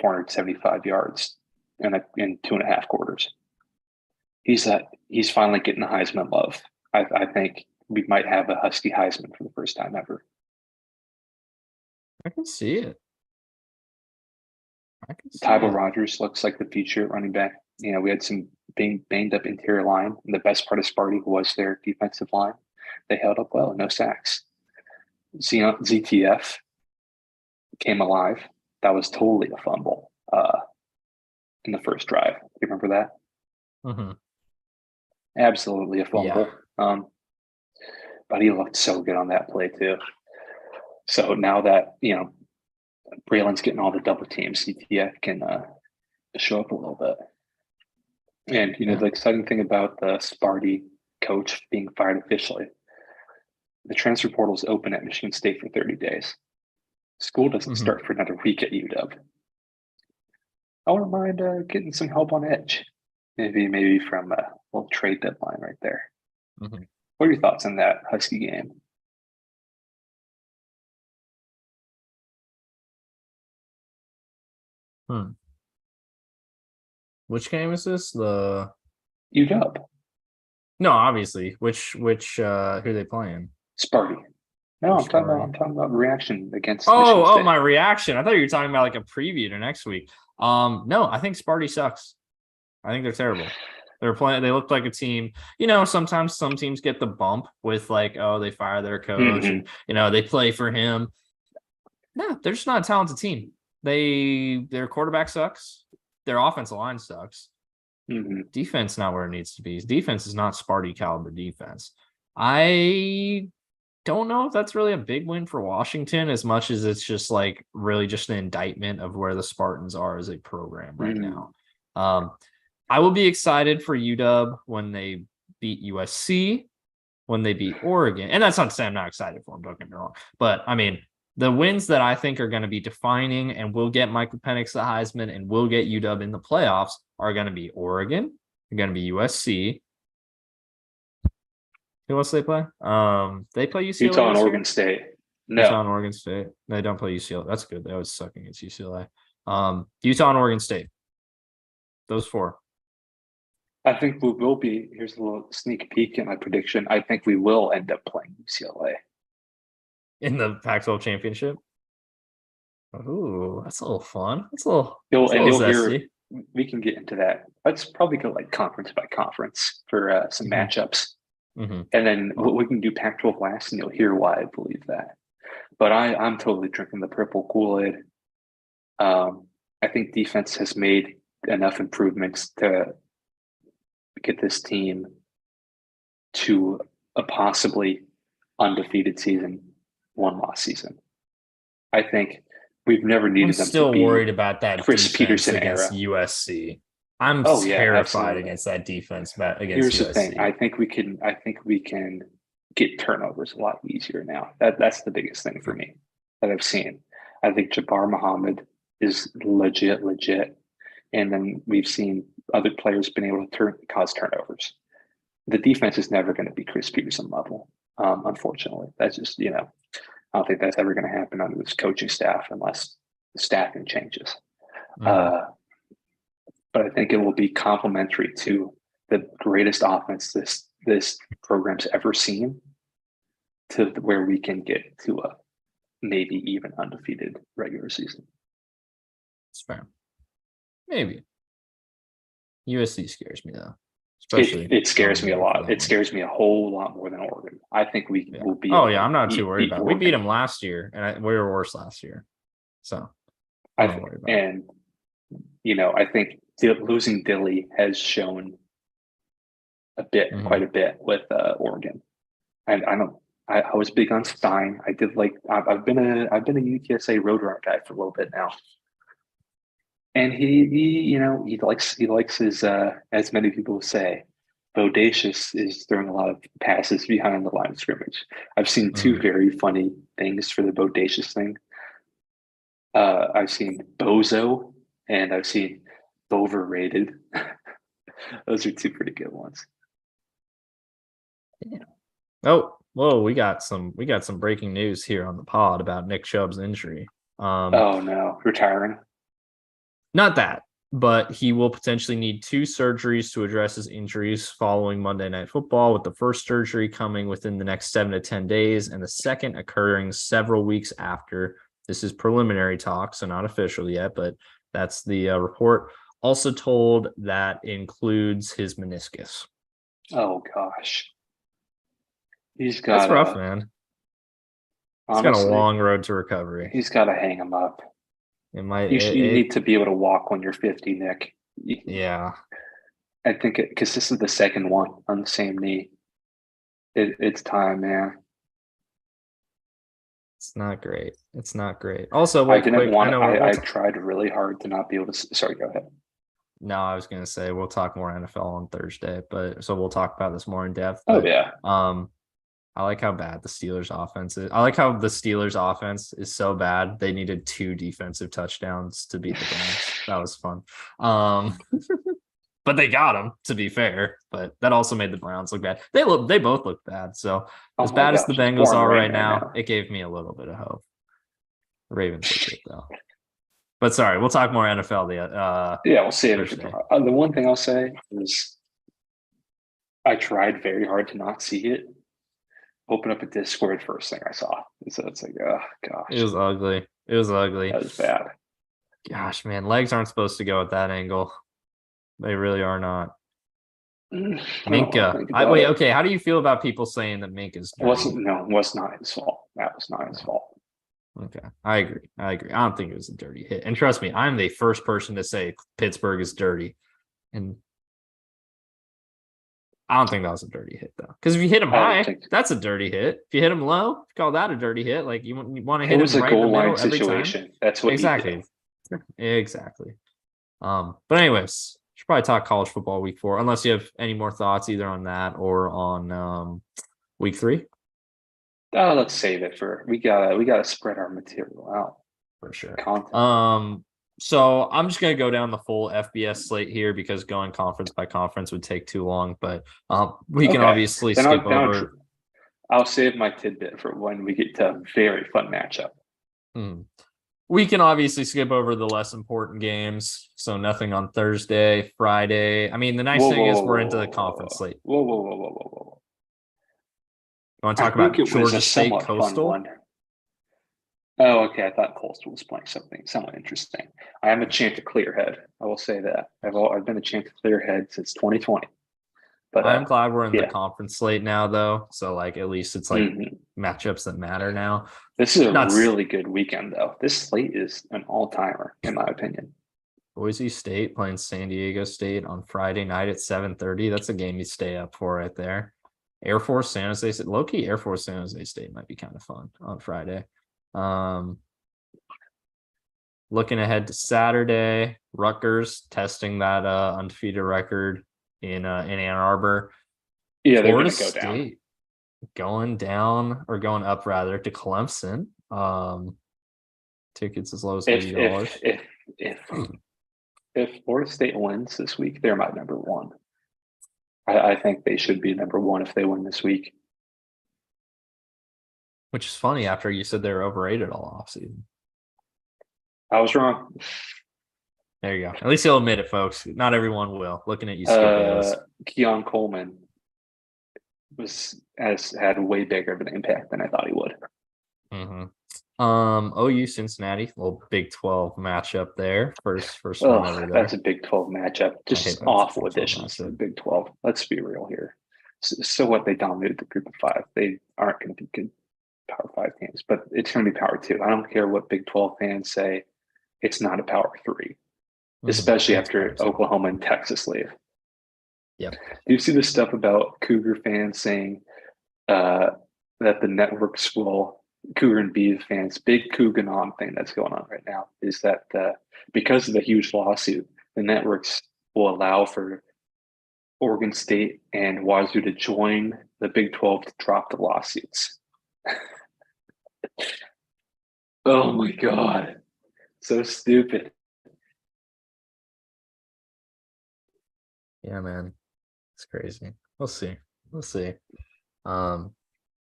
Speaker 2: 475 yards in 2.5 quarters. He's finally getting the Heisman love. I think we might have a Husky Heisman for the first time ever.
Speaker 1: I can see it.
Speaker 2: Tyler Rogers looks like the future running back. You know, we had some banged up interior line, and the best part of Sparty was their defensive line. They held up well, no sacks. ZTF came alive. That was totally a fumble in the first drive. You remember that?
Speaker 1: Mm-hmm.
Speaker 2: Absolutely a fumble.
Speaker 1: Yeah.
Speaker 2: But he looked so good on that play too. So now that, you know, Braylon's getting all the double teams, CTF can show up a little bit. And, you know, the exciting thing about the Sparty coach being fired officially, the transfer portal is open at Michigan State for 30 days. School doesn't start for another week at UW. I wouldn't mind getting some help on edge. Maybe from a little trade deadline right there.
Speaker 1: Mm-hmm.
Speaker 2: What are your thoughts on that Husky game?
Speaker 1: Which game is this? The
Speaker 2: UW.
Speaker 1: No, obviously. Which who are they playing?
Speaker 2: Sparty. No, I'm talking about reaction against
Speaker 1: Michigan
Speaker 2: State.
Speaker 1: My reaction. I thought you were talking about like a preview to next week. No, I think Sparty sucks. I think they're terrible. They look like a team. You know, sometimes some teams get the bump with like, oh, they fire their coach and you know, they play for him. No, they're just not a talented team. Their quarterback sucks. Their offensive line sucks. Defense not where it needs to be. Defense is not Sparty caliber defense. I don't know if that's really a big win for Washington as much as it's just like really just an indictment of where the Spartans are as a program right now. I will be excited for UW when they beat USC, when they beat Oregon. And that's not to say I'm not excited for them, don't get me wrong. But I mean, the wins that I think are going to be defining and will get Michael Penix the Heisman and will get UW in the playoffs are going to be Oregon, they're going to be USC. Who else they play? They play UCLA.
Speaker 2: Utah and Oregon State. No.
Speaker 1: Utah and Oregon State. They don't play UCLA. That's good. They always suck against UCLA. Utah and Oregon State. Those 4.
Speaker 2: I think we will be. Here's a little sneak peek at my prediction. I think we will end up playing UCLA
Speaker 1: in the Pac-12 championship. Ooh, that's a little fun. That's a little
Speaker 2: hear. We can get into that. Let's probably go like conference by conference for some matchups. And then we can do Pac-12 last, and you'll hear why I believe that. But I'm totally drinking the purple Kool-Aid. I think defense has made enough improvements to get this team to a possibly undefeated season, 1-loss season. I think we've never needed them to be. I'm still
Speaker 1: worried about that
Speaker 2: Chris Peterson
Speaker 1: against
Speaker 2: era.
Speaker 1: USC. I'm terrified against that defense. Here's
Speaker 2: USC. The thing. I think we can get turnovers a lot easier now. That's the biggest thing for me that I've seen. I think Jabbar Muhammad is legit. And then we've seen other players been able to cause turnovers. The defense is never going to be Chris Peterson level, unfortunately. That's just, I don't think that's ever going to happen under this coaching staff unless the staffing changes. But I think it will be complementary to the greatest offense this program's ever seen to where we can get to a maybe even undefeated regular season.
Speaker 1: That's fair. Maybe. USC scares me though,
Speaker 2: It
Speaker 1: especially
Speaker 2: it scares
Speaker 1: going
Speaker 2: me a
Speaker 1: there for
Speaker 2: lot.
Speaker 1: that
Speaker 2: It
Speaker 1: one.
Speaker 2: scares me a whole lot more than Oregon. I think we
Speaker 1: Yeah.
Speaker 2: will be
Speaker 1: Oh
Speaker 2: able
Speaker 1: yeah,
Speaker 2: to
Speaker 1: I'm not too worried
Speaker 2: beat
Speaker 1: about it. We beat
Speaker 2: Oregon.
Speaker 1: them last year, and we were worse last year, so I'm
Speaker 2: I
Speaker 1: not
Speaker 2: th-
Speaker 1: worried about it.
Speaker 2: and I think losing Dilly has shown quite
Speaker 1: Mhm.
Speaker 2: a bit with Oregon. And I don't. I was big on Stein. I did like. I've been a UTSA Roadrunner guy for a little bit now, and he likes his as many people say, bodacious is throwing a lot of passes behind the line of scrimmage. I've seen two
Speaker 1: Mhm.
Speaker 2: very funny things for the bodacious thing. I've seen bozo and I've seen overrated. Those are two pretty good ones.
Speaker 1: Yeah. Oh, whoa, we got some breaking news here on the pod about Nick Chubb's injury. Um,
Speaker 2: Oh no, retiring.
Speaker 1: Not that, but he will potentially need 2 surgeries to address his injuries following Monday Night Football, with the first surgery coming within the next 7 to 10 days, and the second occurring several weeks after. This is preliminary talk, so not official yet, but that's the report. Also told that includes his meniscus.
Speaker 2: Oh gosh, he's
Speaker 1: That's
Speaker 2: got
Speaker 1: rough,
Speaker 2: a
Speaker 1: man. It's got a
Speaker 2: honestly,
Speaker 1: long road to recovery.
Speaker 2: he's got to hang him up.
Speaker 1: It might,
Speaker 2: You need to be able to walk when you're 50, Nick.
Speaker 1: yeah,
Speaker 2: I think because this is the second one on the same knee. It's time, man.
Speaker 1: it's not great. It's not great. Also,
Speaker 2: I
Speaker 1: wait,
Speaker 2: didn't
Speaker 1: quick. I
Speaker 2: want.
Speaker 1: know
Speaker 2: I tried really hard to not be able to. Sorry, go ahead.
Speaker 1: No, I was gonna say we'll talk more NFL on Thursday, but so we'll talk about this more in depth.
Speaker 2: Oh
Speaker 1: But
Speaker 2: yeah.
Speaker 1: I like how bad the Steelers offense is. I like how the Steelers offense is so bad they needed 2 defensive touchdowns to beat the Browns. That was fun. Um, but they got them, to be fair. But that also made the Browns look bad. They both look bad. So
Speaker 2: Oh
Speaker 1: as
Speaker 2: my
Speaker 1: bad as the
Speaker 2: gosh,
Speaker 1: Bengals
Speaker 2: pouring
Speaker 1: are
Speaker 2: rain
Speaker 1: right
Speaker 2: right
Speaker 1: now,
Speaker 2: now.
Speaker 1: it gave me a little bit of hope. Ravens look good though. But sorry, we'll talk more NFL the
Speaker 2: Yeah, we'll see it.
Speaker 1: Thursday.
Speaker 2: The one thing I'll say is I tried very hard to not see it. Open up a Discord, first thing I saw. So it's like, oh
Speaker 1: It
Speaker 2: gosh,
Speaker 1: was ugly. It was ugly.
Speaker 2: that was bad.
Speaker 1: Gosh, man, legs aren't supposed to go at that angle. They really are not.
Speaker 2: I don't want to
Speaker 1: Minka.
Speaker 2: think about
Speaker 1: Wait,
Speaker 2: it.
Speaker 1: okay. How do you feel about people saying that Minka's
Speaker 2: It wasn't
Speaker 1: dirty?
Speaker 2: no, it was not his fault. That was not his
Speaker 1: No.
Speaker 2: fault.
Speaker 1: Okay. I agree. I agree. I don't think it was a dirty hit. And trust me, I'm the first person to say Pittsburgh is dirty. And I don't think that was a dirty hit though. Because if you hit him
Speaker 2: I don't
Speaker 1: high,
Speaker 2: think
Speaker 1: that's a dirty hit. If you hit him low, call that a dirty hit. Like you want to
Speaker 2: it
Speaker 1: hit
Speaker 2: was
Speaker 1: him
Speaker 2: a
Speaker 1: right in the
Speaker 2: goal line
Speaker 1: middle every time.
Speaker 2: situation. That's what he did.
Speaker 1: Exactly. Exactly. But anyways, should probably talk college football week 4, unless you have any more thoughts either on that or on week 3
Speaker 2: Oh, let's save it for we gotta spread our material out.
Speaker 1: for sure.
Speaker 2: Content.
Speaker 1: So I'm just gonna go down the full FBS slate here because going conference by conference would take too long. But we can
Speaker 2: Okay.
Speaker 1: obviously
Speaker 2: Then
Speaker 1: skip over.
Speaker 2: I'll save my tidbit for when we get to a very fun matchup.
Speaker 1: Hmm. We can obviously skip over the less important games. So nothing on Thursday, Friday. I mean, the nice
Speaker 2: Whoa,
Speaker 1: thing
Speaker 2: whoa,
Speaker 1: is
Speaker 2: whoa,
Speaker 1: we're
Speaker 2: whoa,
Speaker 1: into the
Speaker 2: whoa,
Speaker 1: conference slate.
Speaker 2: whoa, whoa, whoa, whoa, whoa, whoa.
Speaker 1: You want to
Speaker 2: I
Speaker 1: talk
Speaker 2: think
Speaker 1: about
Speaker 2: it was a
Speaker 1: Georgia State
Speaker 2: somewhat fun
Speaker 1: Coastal?
Speaker 2: one. Oh, okay. I thought Coastal was playing something somewhat interesting. I am a Chanticleer head. I will say that. I've been a Chanticleer head since 2020. But
Speaker 1: I'm glad we're in the
Speaker 2: yeah.
Speaker 1: conference slate now, though. So like at least it's like
Speaker 2: Mhm.
Speaker 1: matchups that matter now.
Speaker 2: This is a
Speaker 1: Nuts.
Speaker 2: really good weekend, though. This slate is an all-timer, in my opinion.
Speaker 1: Boise State playing San Diego State on Friday night at 7:30. That's a game you stay up for right there. Air Force San Jose State. Low-key Air Force San Jose State might be kind of fun on Friday. Looking ahead to Saturday, Rutgers testing that undefeated record in Ann Arbor.
Speaker 2: Yeah, they're
Speaker 1: Florida
Speaker 2: going to go down.
Speaker 1: State going down or going up rather to Clemson. Tickets as low as $80.
Speaker 2: If Florida State wins this week, they're my number one. I think they should be number one if they win this week.
Speaker 1: Which is funny after you said they were overrated all offseason.
Speaker 2: I was wrong.
Speaker 1: There you go. At least you'll admit it, folks. Not everyone will. Looking at you, Skip
Speaker 2: Keon Coleman has had way bigger of an impact than I thought he would.
Speaker 1: Mm-hmm. OU Cincinnati, little Big 12 matchup there. First one
Speaker 2: Oh,
Speaker 1: over
Speaker 2: that's a
Speaker 1: there.
Speaker 2: Big 12 matchup.
Speaker 1: I hate
Speaker 2: Just
Speaker 1: that it's a
Speaker 2: awful
Speaker 1: Big 12
Speaker 2: additions to the
Speaker 1: matchup.
Speaker 2: Big 12. Let's be real here. So what, they dominated the group of five. They aren't going to be good Power Five teams, but it's going to be Power Two. I don't care what Big 12 fans say. It's not a Power Three, especially
Speaker 1: It's
Speaker 2: after
Speaker 1: Power 2.
Speaker 2: Oklahoma and Texas leave.
Speaker 1: Yep.
Speaker 2: Do you see the stuff about Cougar fans saying uh, that the networks will, Cougar and Bees fans, big Couganon thing that's going on right now is that because of the huge lawsuit, the networks will allow for Oregon State and Wazoo to join the Big 12 to drop the lawsuits. Oh my God. So stupid.
Speaker 1: Yeah, man. It's crazy. We'll see. We'll see. Um,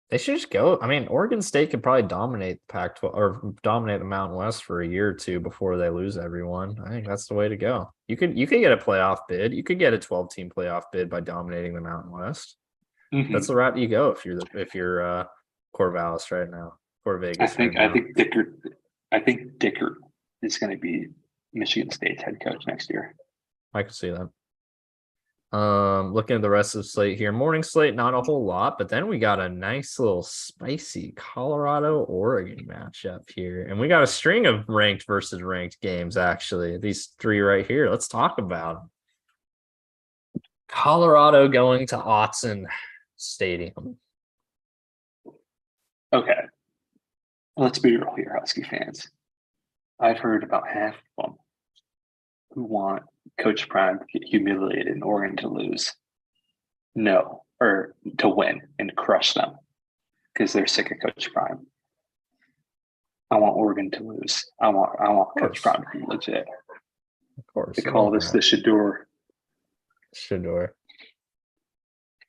Speaker 1: they should just go. I mean, Oregon State could probably dominate the Pac-12 or dominate the Mountain West for a year or two before they lose everyone. I think that's the way to go. You could get a playoff bid. You could get a 12-team playoff bid by dominating the Mountain West. That's the route you go if you're Corvallis right now,
Speaker 2: I
Speaker 1: Vegas right
Speaker 2: think I
Speaker 1: now.
Speaker 2: think Dicker I think Dicker is going to be Michigan State's head coach next year.
Speaker 1: I can see that. Looking at the rest of the slate here, morning slate, not a whole lot, but then we got a nice little spicy Colorado Oregon matchup here, and we got a string of ranked versus ranked games. Actually, these three right here. Let's talk about them. Colorado going to Autzen Stadium.
Speaker 2: Okay, let's be real here, Husky fans. I've heard about half of them who want Coach Prime to get humiliated and Oregon to lose. No, or to win and crush them because they're sick of Coach Prime. I want Oregon to lose. I want Coach Prime to be legit.
Speaker 1: Of course.
Speaker 2: They call this the Shador.
Speaker 1: Shador.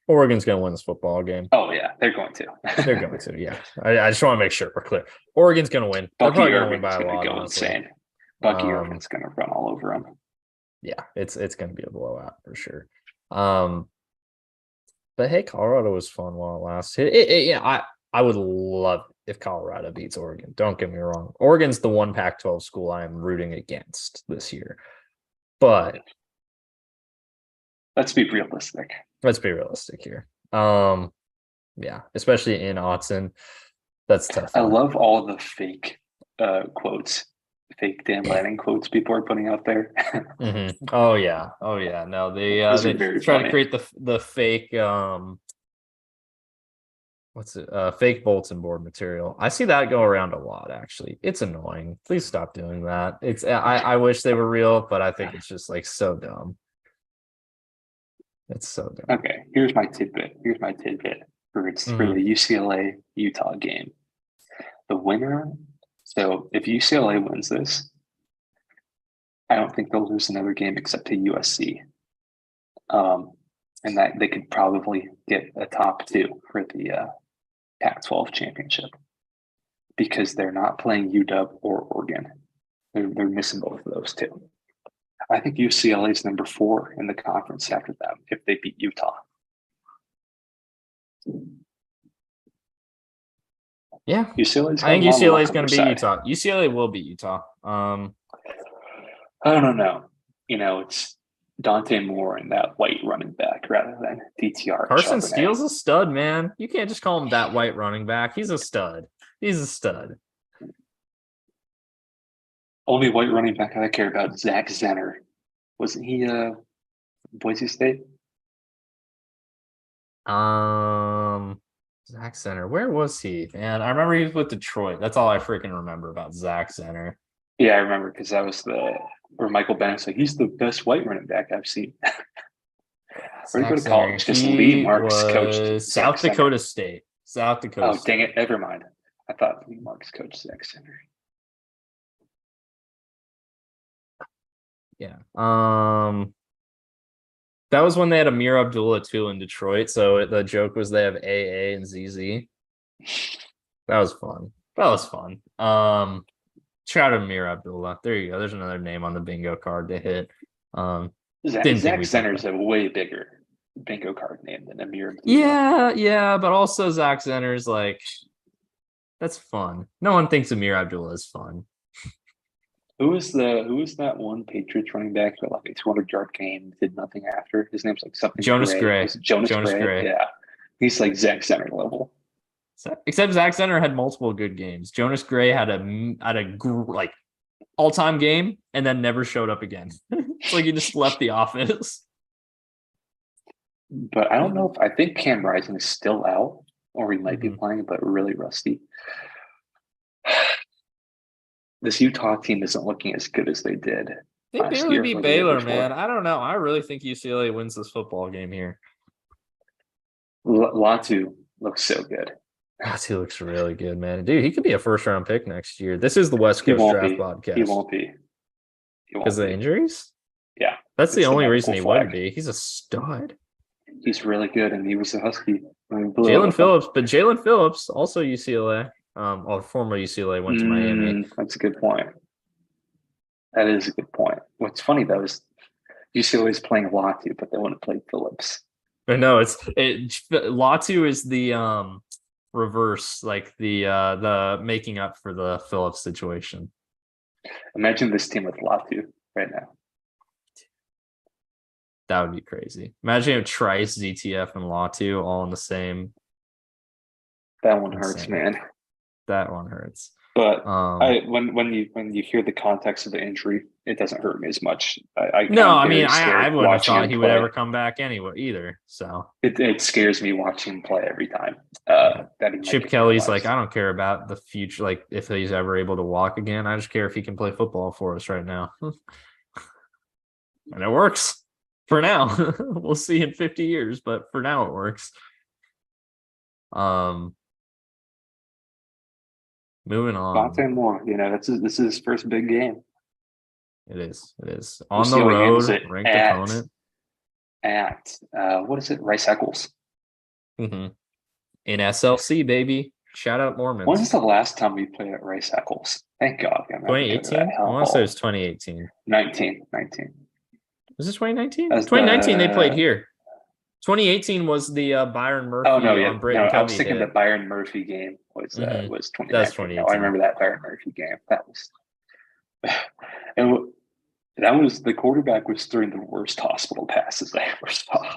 Speaker 1: Oregon's going to win this football game.
Speaker 2: Oh, yeah, they're going to.
Speaker 1: They're going to, yeah. I just want to make sure we're clear. Oregon's going to win. They're probably going to win by a lot.
Speaker 2: Go insane. Bucky Irvin's going to run all over them.
Speaker 1: Yeah, it's going to be a blowout for sure. But hey, Colorado was fun while it lasted. Yeah, I would love if Colorado beats Oregon. Don't get me wrong. Oregon's the one Pac-12 school I am rooting against this year. But
Speaker 2: let's be realistic.
Speaker 1: Let's be realistic here. Yeah, especially in Autzen. That's tough.
Speaker 2: I love all the fake quotes, fake Dan Lanning quotes people are putting out there.
Speaker 1: Oh yeah. No, they try to create the fake fake bulletin board material. I see that go around a lot, actually. It's annoying. Please stop doing that. I wish they were real, but I think it's just like so dumb. It's so dumb.
Speaker 2: Okay, here's my tidbit for the UCLA Utah game. The winner. So if UCLA wins this, I don't think they'll lose another game except to USC. And that they could probably get a top two for the Pac-12 championship because they're not playing UW or Oregon. They're missing both of those two. I think UCLA is number 4 in the conference after them if they beat Utah.
Speaker 1: Yeah,
Speaker 2: I
Speaker 1: think UCLA is going to beat Utah. UCLA will beat Utah.
Speaker 2: I don't know. It's Dante Moore and that white running back rather than DTR.
Speaker 1: Carson Steele's a stud, man. You can't just call him that white running back. He's a stud.
Speaker 2: Only white running back I care about, Zach Zenner. Wasn't he Boise State?
Speaker 1: Zach Zenner. Where was he? Man, I remember he was with Detroit. That's all I freaking remember about Zach Zenner.
Speaker 2: Yeah, I remember because that was where Michael Bennett's like, he's the best white running back I've seen. Where did he go to college? Because Lee Marks coached
Speaker 1: South Dakota State. South Dakota.
Speaker 2: Oh, dang it! Never mind. I thought Lee Marks coached Zach Zenner.
Speaker 1: Yeah. That was when they had Amir Abdullah too in Detroit. So the joke was they have AA and ZZ. That was fun. Shout out Amir Abdullah. There you go. There's another name on the bingo card to hit.
Speaker 2: Zach Zenner's a way bigger bingo card name than Amir Abdullah.
Speaker 1: Yeah, but also Zach Zenner's like That's fun. No one thinks Amir Abdullah is fun.
Speaker 2: Who was that one Patriots running back with like a 200-yard game, did nothing after? His name's like something
Speaker 1: Jonas
Speaker 2: Gray.
Speaker 1: Gray.
Speaker 2: Was it Jonas Gray? Yeah. He's like Zach Center level.
Speaker 1: Except Zach Center had multiple good games. Jonas Gray had like all-time game and then never showed up again. It's like he just left the office.
Speaker 2: But I don't know if I think Cam Rising is still out, or he might be playing, but really rusty. This Utah team isn't looking as good as they did.
Speaker 1: They barely beat Baylor, man. I don't know. I really think UCLA wins this football game here.
Speaker 2: Latu looks so good.
Speaker 1: Latu looks really good, man. Dude, he could be a first-round pick next year. This is the West Coast Draft Podcast.
Speaker 2: He won't be.
Speaker 1: Because of the injuries?
Speaker 2: Yeah.
Speaker 1: That's the only reason he wouldn't be. He's a stud.
Speaker 2: He's really good, and he was a Husky.
Speaker 1: Jalen Phillips, also UCLA. Former UCLA, went to Miami.
Speaker 2: That's a good point. That is a good point. What's funny though is UCLA is playing Latu, but they want to play Phillips.
Speaker 1: I know Latu is the reverse, like the making up for the Phillips situation.
Speaker 2: Imagine this team with Latu right now.
Speaker 1: That would be crazy. Imagine if Trice, ZTF, and Latu all in the same.
Speaker 2: That one hurts, man.
Speaker 1: That one hurts.
Speaker 2: But when you hear the context of the injury, it doesn't hurt me as much. I
Speaker 1: wouldn't have thought he would ever come back anyway either. So
Speaker 2: it scares me watching him play every time.
Speaker 1: Chip Kelly's like, I don't care about the future, like if he's ever able to walk again. I just care if he can play football for us right now. And it works for now. We'll see in 50 years, but for now it works. Moving on.
Speaker 2: Dante Moore, this is his first big game.
Speaker 1: It is. On the road, ranked opponent.
Speaker 2: At what is it? Rice Eccles.
Speaker 1: In SLC, baby. Shout out Mormons.
Speaker 2: When was the last time we played at Rice Eccles? Thank God.
Speaker 1: 2018? I want to say it was 2018.
Speaker 2: 19.
Speaker 1: Was this 2019? 2019 they played here. 2018 was the Byron Murphy.
Speaker 2: Oh no, yeah.
Speaker 1: On Brayton
Speaker 2: I was thinking the Byron Murphy game was 2019.
Speaker 1: That's 2018.
Speaker 2: I remember that Byron Murphy game. That was the quarterback was throwing the worst hospital passes I ever saw.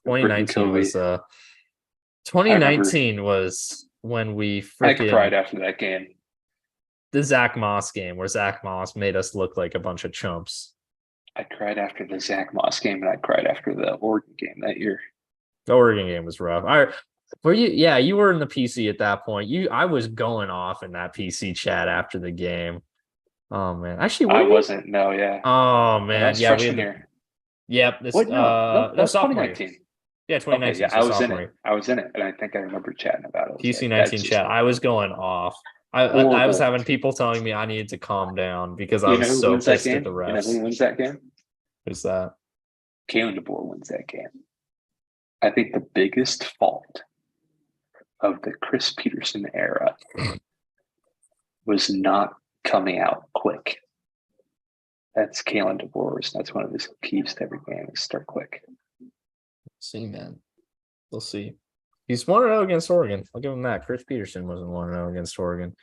Speaker 1: 2019 was when we freaking
Speaker 2: I cried after that game.
Speaker 1: The Zach Moss game where Zach Moss made us look like a bunch of chumps.
Speaker 2: I cried after the Zach Moss game, and I cried after the Oregon game that year.
Speaker 1: The Oregon game was rough. Were you? Yeah, you were in the PC at that point. I was going off in that PC chat after the game. Oh man, actually,
Speaker 2: I wasn't. No, yeah.
Speaker 1: Oh man, yeah.
Speaker 2: Freshman year.
Speaker 1: Yep.
Speaker 2: This no, 2019.
Speaker 1: Yeah, 2019.
Speaker 2: Okay, yeah, I was in it, and I think I remember chatting about it.
Speaker 1: PC 19 chat. I was going off. I was having people telling me I needed to calm down because I was so pissed at the refs.
Speaker 2: Who wins that game?
Speaker 1: Who's that?
Speaker 2: Kalen DeBoer wins that game. I think the biggest fault of the Chris Peterson era was not coming out quick. That's Kalen DeBoer's. That's one of his keys to every game is start quick.
Speaker 1: See, man. We'll see. He's 1-0 against Oregon. I'll give him that. Chris Peterson wasn't 1-0 against Oregon.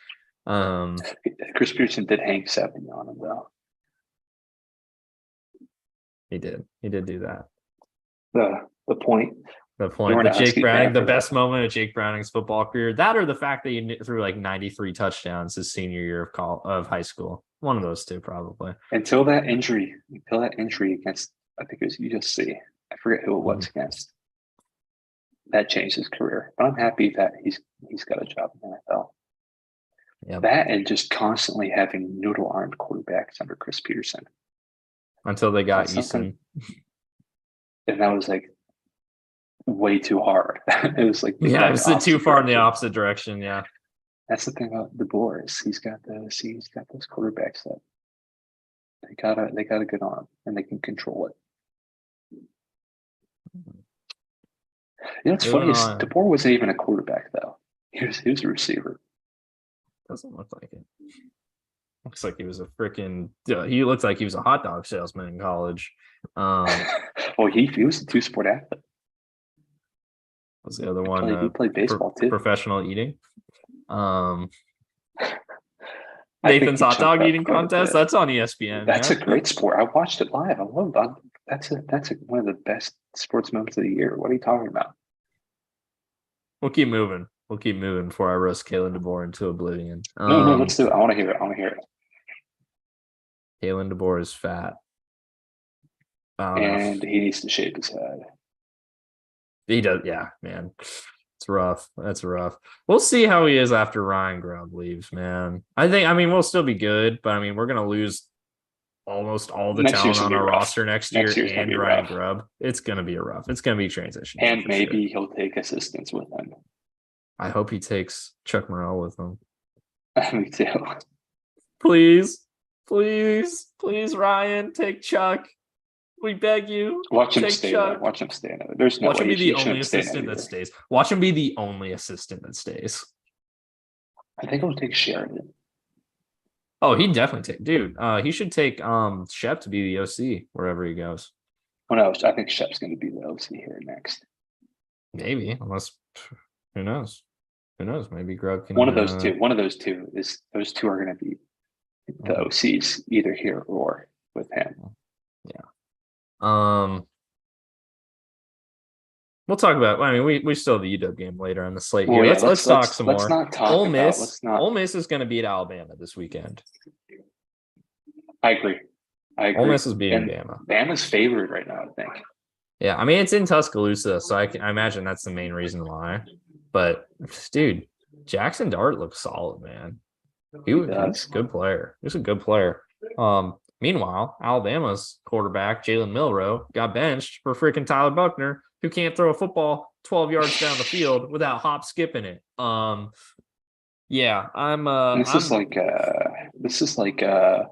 Speaker 2: Chris Peterson did hang 70 on him, though.
Speaker 1: He did. He did do that.
Speaker 2: The point.
Speaker 1: The Jake Browning, the best moment of Jake Browning's football career. That or the fact that he threw like 93 touchdowns his senior year of high school. One of those two, probably. Until
Speaker 2: that injury against, I think it was USC. I forget who it was against. That changed his career. But I'm happy that he's got a job in the NFL. Yep. That and just constantly having noodle-armed quarterbacks under Chris Peterson.
Speaker 1: Until they got Easton.
Speaker 2: And that was like way too hard. It was like
Speaker 1: it was too far in the opposite direction. Yeah.
Speaker 2: That's the thing about DeBoer is he's got those quarterbacks that they got a good arm and they can control it. What's funny is DeBoer wasn't even a quarterback though. He was a receiver.
Speaker 1: Doesn't look like it. Looks like he was a freaking. He looked like he was a hot dog salesman in college.
Speaker 2: Well, he was a two-sport athlete.
Speaker 1: Was the other one?
Speaker 2: He played baseball too.
Speaker 1: Professional eating. Um,
Speaker 2: I think
Speaker 1: Nathan's
Speaker 2: he
Speaker 1: hot
Speaker 2: jumped
Speaker 1: dog
Speaker 2: up
Speaker 1: eating
Speaker 2: quite a
Speaker 1: contest.
Speaker 2: bit.
Speaker 1: That's on ESPN.
Speaker 2: That's
Speaker 1: Yeah.
Speaker 2: a great sport. I watched it live. I love that. That's one of the best sports moments of the year. What are you talking about?
Speaker 1: We'll keep moving. We'll keep moving before I roast Kalen DeBoer into oblivion.
Speaker 2: No, let's do it. I want to hear it. I want to hear it.
Speaker 1: Kalen DeBoer is fat. I don't know.
Speaker 2: And he needs to shave his head.
Speaker 1: He does. Yeah, man. It's rough. That's rough. We'll see how he is after Ryan Grubb leaves, man. I mean, we'll still be good, but I mean, we're going to lose almost all the
Speaker 2: Next year's
Speaker 1: talent
Speaker 2: gonna
Speaker 1: on
Speaker 2: be
Speaker 1: our
Speaker 2: rough.
Speaker 1: roster next
Speaker 2: Next
Speaker 1: year
Speaker 2: year's gonna
Speaker 1: and
Speaker 2: be
Speaker 1: Ryan
Speaker 2: rough.
Speaker 1: Grubb. It's going to be a rough. It's going to be a transition.
Speaker 2: And
Speaker 1: for
Speaker 2: maybe
Speaker 1: sure.
Speaker 2: he'll take assistants with him.
Speaker 1: I hope he takes Chuck Morrell with him.
Speaker 2: Me too.
Speaker 1: Please, Ryan, take Chuck. We beg you.
Speaker 2: Watch him
Speaker 1: take
Speaker 2: stay
Speaker 1: Chuck.
Speaker 2: there. Watch him stay there. There's no
Speaker 1: Watch
Speaker 2: way
Speaker 1: him be the
Speaker 2: he
Speaker 1: only
Speaker 2: shouldn't stay
Speaker 1: assistant
Speaker 2: there
Speaker 1: that
Speaker 2: either.
Speaker 1: stays. Watch him be the only assistant that stays.
Speaker 2: I think he'll take Sheridan.
Speaker 1: Oh, he'd definitely take, dude. He should take Shep to be the OC wherever he goes.
Speaker 2: Oh no, I think Shep's going to be the OC here next.
Speaker 1: Maybe, unless who knows? Who knows? Maybe Grubb can.
Speaker 2: One of those two. One of those two is those two are going to be the OCs either here or with him.
Speaker 1: Yeah. We'll talk about. I mean, we still have the UW game later on the slate here.
Speaker 2: Yeah,
Speaker 1: let's talk some more.
Speaker 2: Let's not talk
Speaker 1: Ole
Speaker 2: about.
Speaker 1: Miss.
Speaker 2: Let's not.
Speaker 1: Ole Miss is going to beat Alabama this weekend.
Speaker 2: I agree.
Speaker 1: Ole Miss is beating Bama.
Speaker 2: Bama's favored right now, I think.
Speaker 1: Yeah, I mean it's in Tuscaloosa, so I imagine that's the main reason why. But dude, Jackson Dart looks solid, man. He's a good player. He's a good player. Meanwhile, Alabama's quarterback Jalen Milroe got benched for freaking Tyler Buckner, who can't throw a football 12 yards down the field without hop skipping it. Yeah,
Speaker 2: This is like the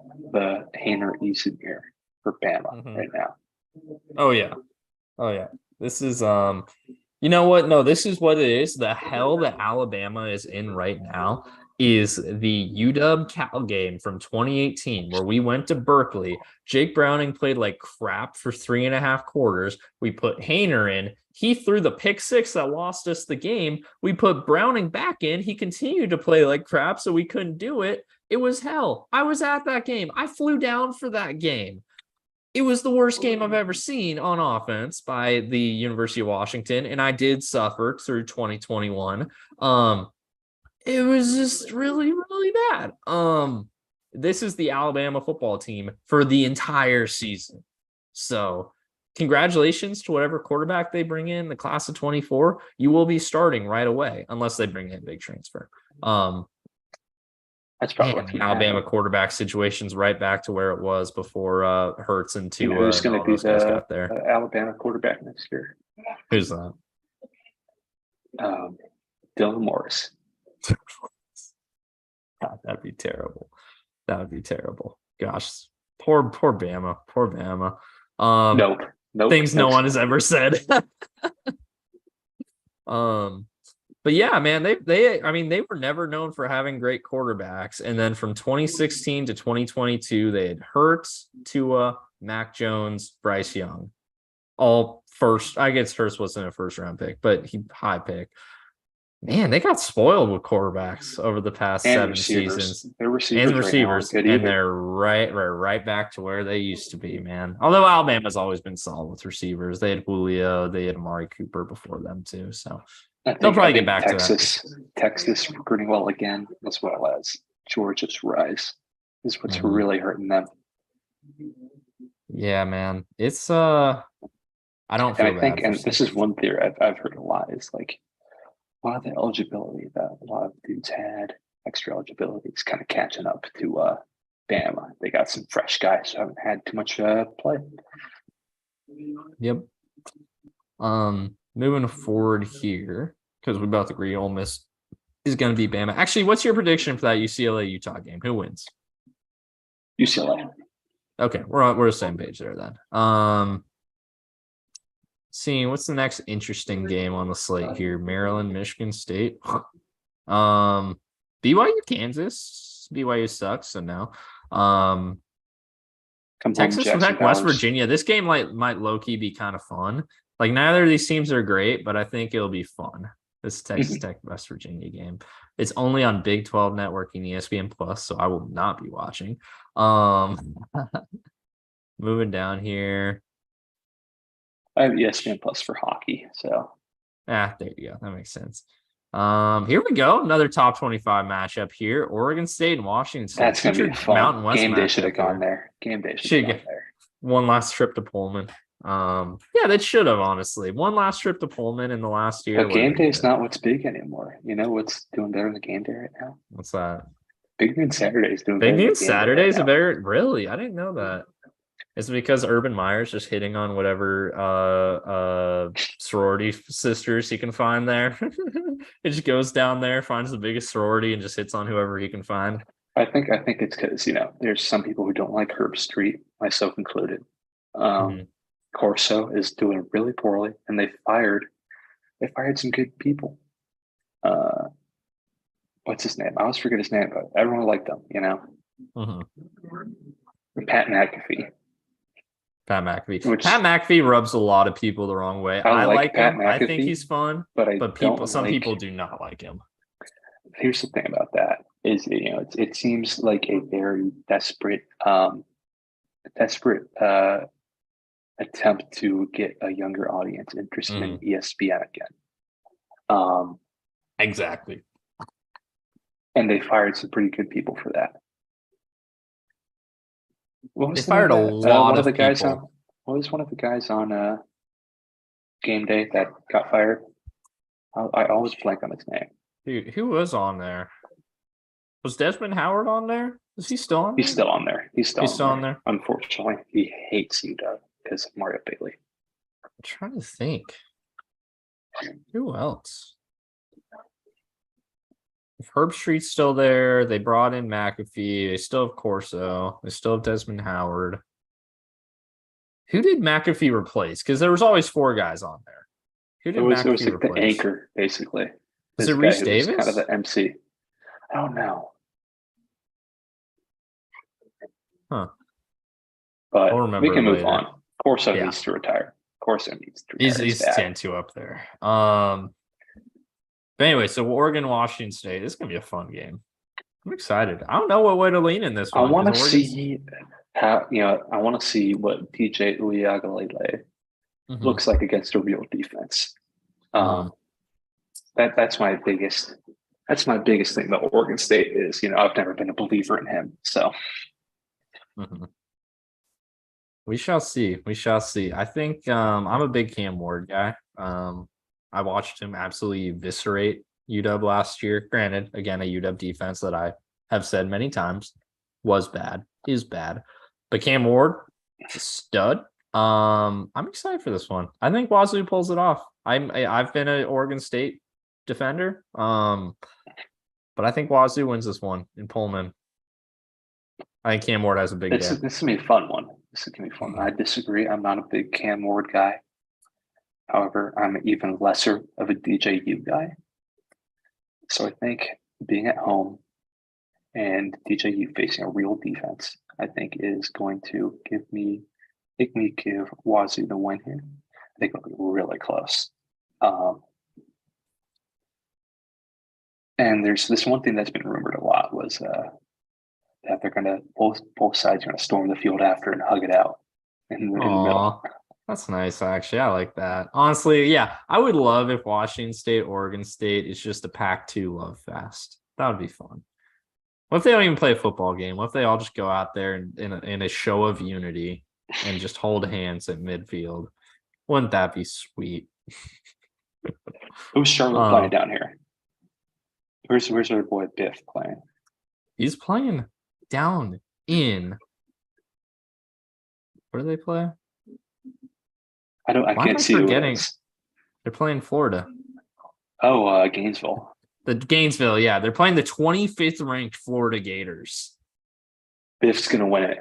Speaker 2: Hainer Eason year for Bama right now.
Speaker 1: Oh yeah. This is you know what? No, this is what it is. The hell that Alabama is in right now is the UW Cal game from 2018, where we went to Berkeley. Jake Browning played like crap for 3.5 quarters. We put Hainer in. He threw the pick six that lost us the game. We put Browning back in. He continued to play like crap, so we couldn't do it. It was hell. I was at that game. I flew down for that game. It was the worst game I've ever seen on offense by the University of Washington, and I did suffer through 2021. It was just really, really bad. This is the Alabama football team for the entire season. So congratulations to whatever quarterback they bring in the class of 24. You will be starting right away, unless they bring in a big transfer.
Speaker 2: That's probably
Speaker 1: the Alabama quarterback situation's right back to where it was before Hurts and Tua.
Speaker 2: Who's going to be the
Speaker 1: Alabama
Speaker 2: quarterback next year?
Speaker 1: Who's that?
Speaker 2: Dylan Morris.
Speaker 1: God, that'd be terrible. That would be terrible. Gosh, poor Bama. Poor Bama.
Speaker 2: Nope.
Speaker 1: Things no one has ever said. But yeah, man, they were never known for having great quarterbacks. And then from 2016 to 2022, they had Hurts, Tua, Mac Jones, Bryce Young. All first. I guess Hurts wasn't a first round pick, but he high pick. Man, they got spoiled with quarterbacks over the past 7 seasons.
Speaker 2: Their receivers,
Speaker 1: and they're right back to where they used to be, man. Although Alabama's always been solid with receivers. They had Julio, they had Amari Cooper before them too. So they'll probably get back to that.
Speaker 2: Texas recruiting well again, as well as Georgia's rise, is what's really hurting them.
Speaker 1: Yeah, man. It's I don't feel bad.
Speaker 2: I think, and this is one theory I've heard a lot, is like a lot of the eligibility that a lot of dudes had, extra eligibility, is kind of catching up to Bama. They got some fresh guys who haven't had too much play.
Speaker 1: Yep. Moving forward here, because we both agree Ole Miss is going to be Bama. Actually, what's your prediction for that UCLA-Utah game? Who wins?
Speaker 2: UCLA.
Speaker 1: Okay, we're the same page there then. Seeing what's the next interesting game on the slate here? Maryland, Michigan State. BYU, Kansas. BYU sucks, so no. Texas Tech, West Virginia. This game might low-key be kind of fun. Like, neither of these teams are great, but I think it'll be fun. This Texas Tech West Virginia game. It's only on Big 12 Network and ESPN Plus, so I will not be watching. Um, moving down here.
Speaker 2: I have ESPN Plus for hockey, so
Speaker 1: There you go. That makes sense. Here we go. Another top 25 matchup here. Oregon State and Washington State.
Speaker 2: that's gonna be
Speaker 1: Featured
Speaker 2: fun.
Speaker 1: Mountain West
Speaker 2: Game day should
Speaker 1: matchup
Speaker 2: have gone
Speaker 1: here.
Speaker 2: there. Game day should
Speaker 1: Should
Speaker 2: have gone
Speaker 1: get
Speaker 2: there.
Speaker 1: one last trip to Pullman. Yeah, they should have, honestly. One last trip to Pullman in the last year.
Speaker 2: But game day is not what's big anymore. You know what's doing better than game day right now?
Speaker 1: What's that?
Speaker 2: Big Noon Saturday is doing
Speaker 1: Big
Speaker 2: better than
Speaker 1: Noon
Speaker 2: game day right
Speaker 1: Saturdays
Speaker 2: now.
Speaker 1: are very really. I didn't know that. Is it because Urban Meyer's just hitting on whatever sorority sisters he can find there? It just goes down there, finds the biggest sorority, and just hits on whoever he can find.
Speaker 2: I think it's because there's some people who don't like Herb Street, myself included. Corso is doing really poorly, and they fired some good people. What's his name? I always forget his name, but everyone liked him. Pat McAfee.
Speaker 1: Pat McAfee.
Speaker 2: Which,
Speaker 1: Pat McAfee rubs a lot of people the wrong way. I like
Speaker 2: Pat
Speaker 1: him.
Speaker 2: McAfee,
Speaker 1: I think he's fun, but some
Speaker 2: like,
Speaker 1: people do not like him.
Speaker 2: Here's the thing about that is it seems like a very desperate attempt to get a younger audience interested in ESPN again.
Speaker 1: Exactly.
Speaker 2: And they fired some pretty good people for that.
Speaker 1: They fired a lot of the
Speaker 2: guys on. What was one of the guys on game day that got fired? I always blank on his name.
Speaker 1: Dude, who was on there? Was Desmond Howard on there? Is he still on there?
Speaker 2: He's still on there. He's still on there.
Speaker 1: there.
Speaker 2: Unfortunately, he hates UW because of Mario Bailey.
Speaker 1: I'm trying to think. Who else? If Herb Street's still there, they brought in McAfee. They still have Corso. They still have Desmond Howard. Who did McAfee replace? Because there was always 4 guys on there. Who did McAfee
Speaker 2: it was like
Speaker 1: replace?
Speaker 2: The anchor, basically.
Speaker 1: Is it Reese Davis?
Speaker 2: Kind of the MC. I don't know.
Speaker 1: Huh.
Speaker 2: But we can move on. Corso needs to retire.
Speaker 1: He's 10-2 up there. But anyway, so Oregon, Washington State. This is gonna be a fun game. I'm excited. I don't know what way to lean in this one.
Speaker 2: I want to see I want to see what DJ Uiagalelei looks like against a real defense. That's my biggest thing about Oregon State is I've never been a believer in him. So
Speaker 1: we shall see. I think I'm a big Cam Ward guy. I watched him absolutely eviscerate UW last year. Granted, again, a UW defense that I have said many times is bad. But Cam Ward, a stud. I'm excited for this one. I think Wazoo pulls it off. I've been an Oregon State defender. But I think Wazoo wins this one in Pullman. I think Cam Ward has a big day.
Speaker 2: This is gonna be a fun one. I disagree. I'm not a big Cam Ward guy. However, I'm even lesser of a DJU guy. So I think being at home and DJU facing a real defense, I think is going to make me give Wazoo the win here. I think it'll be really close. And there's this one thing that's been rumored a lot was that they're gonna both sides are gonna storm the field after and hug it out in the middle.
Speaker 1: That's nice, actually. I like that. Honestly, yeah, I would love if Washington State, Oregon State is just a Pac-2 love fest. That would be fun. What if they don't even play a football game? What if they all just go out there in a show of unity and just hold hands at midfield? Wouldn't that be sweet?
Speaker 2: Who's Charlotte playing down here? Where's our boy Biff playing?
Speaker 1: He's playing down in. Where do they play?
Speaker 2: I can't see who it is.
Speaker 1: They're playing Florida.
Speaker 2: Oh, Gainesville.
Speaker 1: The Gainesville, yeah. They're playing the 25th ranked Florida Gators.
Speaker 2: Biff's gonna win it.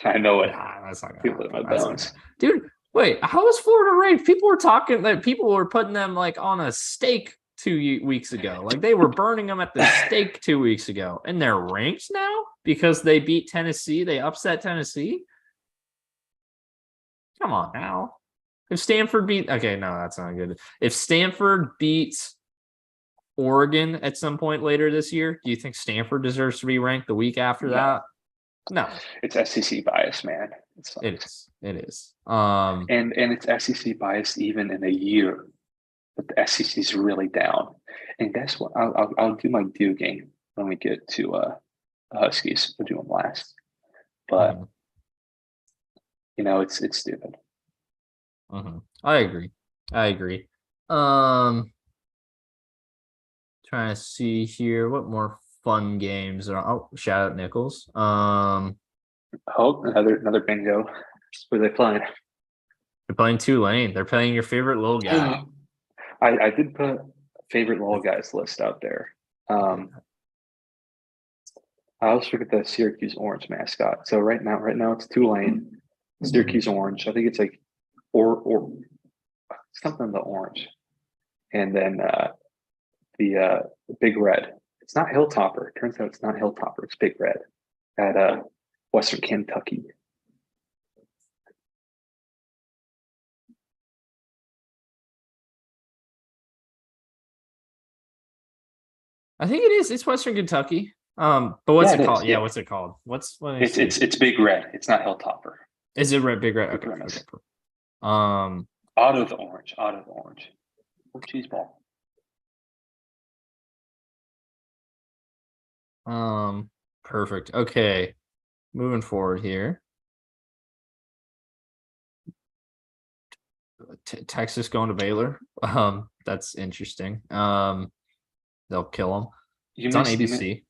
Speaker 2: I know it.
Speaker 1: That's not
Speaker 2: gonna happen.
Speaker 1: Dude, wait, how was Florida ranked? People were talking that people were putting them like on a stake 2 weeks ago. Like they were burning them at the stake 2 weeks ago. And they're ranked now because they beat Tennessee. They upset Tennessee. Come on now. If Stanford beat, okay, no, that's not good. If Stanford beats Oregon at some point later this year? Do you think Stanford deserves to be ranked the week after
Speaker 2: No.
Speaker 1: that? No,
Speaker 2: It's SEC bias, man.
Speaker 1: it is. It is.
Speaker 2: And it's SEC bias even in a year that the SEC is really down. And that's what I'll do my due game when we get to Huskies. We'll do them last. But
Speaker 1: Mhm.
Speaker 2: it's stupid.
Speaker 1: I agree. Trying to see here what more fun games are. Oh, shout out Nichols.
Speaker 2: Oh, another bingo. Where they playing?
Speaker 1: They're playing Tulane. They're playing your favorite little guy.
Speaker 2: I did put favorite little guys list out there. I always forget the Syracuse Orange mascot. So right now it's Tulane, Syracuse Orange. I think it's like or something the orange, and then the Big Red. It's not Hilltopper. It turns out it's not Hilltopper. It's Big Red at Western Kentucky.
Speaker 1: I think it is. It's Western Kentucky. But what's
Speaker 2: Yeah,
Speaker 1: it
Speaker 2: it
Speaker 1: called?
Speaker 2: is,
Speaker 1: Yeah,
Speaker 2: yeah.
Speaker 1: what's it called?
Speaker 2: It's Big Red. It's not Hilltopper.
Speaker 1: Is it red? Big red? Okay.
Speaker 2: Premise.
Speaker 1: Okay. Um.
Speaker 2: Out of the orange. Or cheese ball.
Speaker 1: Perfect. Okay. Moving forward here. Texas going to Baylor. That's interesting. They'll kill them. It's on ABC.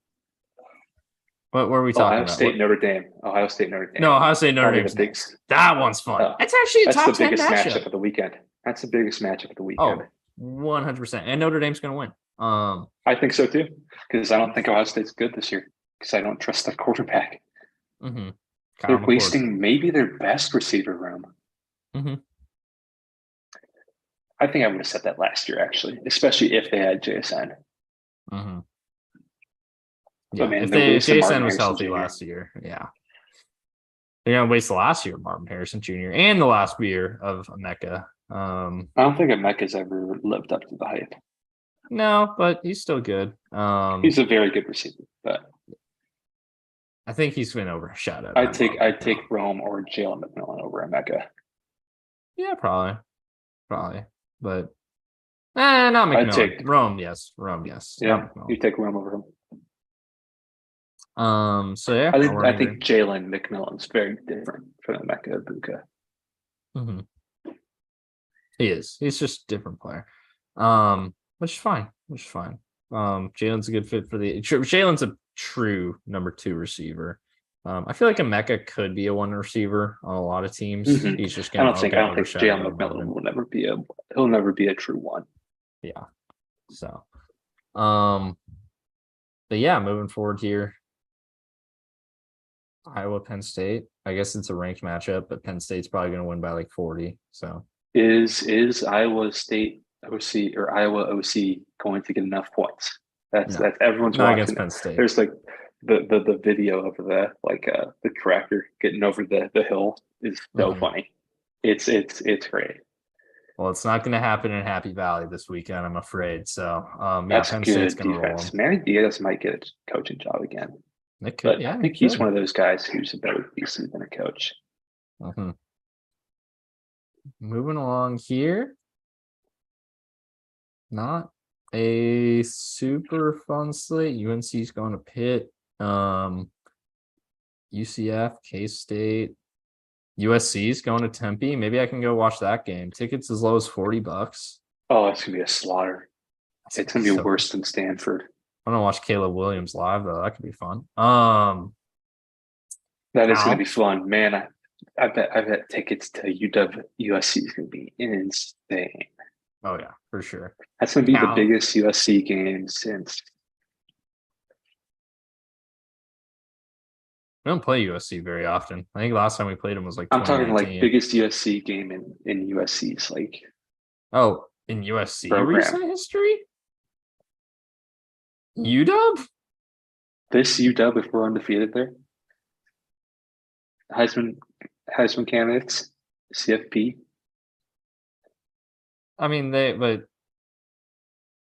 Speaker 1: What were we talking
Speaker 2: Ohio
Speaker 1: about?
Speaker 2: State, Notre Dame. Ohio State, Notre Dame.
Speaker 1: No, Ohio State, Notre
Speaker 2: Probably
Speaker 1: Dame's
Speaker 2: the big.
Speaker 1: next. That one's fun. It's actually a
Speaker 2: That's
Speaker 1: top
Speaker 2: the
Speaker 1: 10
Speaker 2: biggest matchup
Speaker 1: matchup.
Speaker 2: of the weekend. That's the biggest matchup of the weekend.
Speaker 1: Oh, 100%. And Notre Dame's going to win.
Speaker 2: I think so too, because I don't think Ohio State's good this year. Because I don't trust their quarterback. They're wasting maybe their best receiver room. I think I would have said that last year, actually, especially if they had JSN.
Speaker 1: Yeah,
Speaker 2: man,
Speaker 1: if JSN was healthy last year, yeah. They're gonna waste the last year of Marvin Harrison Jr. and the last year of Emeka.
Speaker 2: I don't think Emeka's ever lived up to the hype.
Speaker 1: No, but he's still good.
Speaker 2: He's a very good receiver, but
Speaker 1: I think he's been overshadowed.
Speaker 2: I'd take Rome or Jalen McMillan over Emeka.
Speaker 1: Yeah, probably, but not McMillan.
Speaker 2: I'd take
Speaker 1: Rome, yes.
Speaker 2: Yeah, you take Rome over him.
Speaker 1: So yeah,
Speaker 2: I think Jalen McMillan's very different from Emeka Ibuka.
Speaker 1: He is. He's just a different player. Which is fine. Jalen's a good fit for Jalen's a true number 2 receiver. I feel like Emeka could be a 1 receiver on a lot of teams. He's just gonna.
Speaker 2: I don't think Jalen McMillan will never be he'll never be a true 1.
Speaker 1: Yeah. So, but yeah, moving forward here. Iowa, Penn State. I guess it's a ranked matchup, but Penn State's probably going to win by like 40. So,
Speaker 2: is Iowa State OC or Iowa OC going to get enough points? That's everyone's
Speaker 1: not
Speaker 2: watching
Speaker 1: against Penn State.
Speaker 2: There's like the video of the tractor getting over the hill is so funny. It's great.
Speaker 1: Well, it's not going to happen in Happy Valley this weekend, I'm afraid. So,
Speaker 2: that's
Speaker 1: Penn
Speaker 2: good
Speaker 1: State's going to roll
Speaker 2: defense. Mary Diaz might get a coaching job again.
Speaker 1: It could,
Speaker 2: but I think he's one of those guys who's a better DC than a coach.
Speaker 1: Moving along here. Not a super fun slate. UNC's going to Pitt. UCF, K-State. USC's going to Tempe. Maybe I can go watch that game. Tickets as low as $40.
Speaker 2: Oh, it's gonna be a slaughter. It's gonna be worse than Stanford.
Speaker 1: I want to watch Caleb Williams live though. That could be fun.
Speaker 2: That is gonna be fun, man. I bet tickets to UW USC is gonna be insane.
Speaker 1: Oh yeah, for sure.
Speaker 2: That's gonna be the biggest USC game since.
Speaker 1: We don't play USC very often. I think last time we played them was like
Speaker 2: I'm talking like biggest USC game in USC's like.
Speaker 1: Oh, in USC
Speaker 2: program.
Speaker 1: Recent history? UW?
Speaker 2: This UW if we're undefeated there. Heisman candidates, CFB.
Speaker 1: I mean, but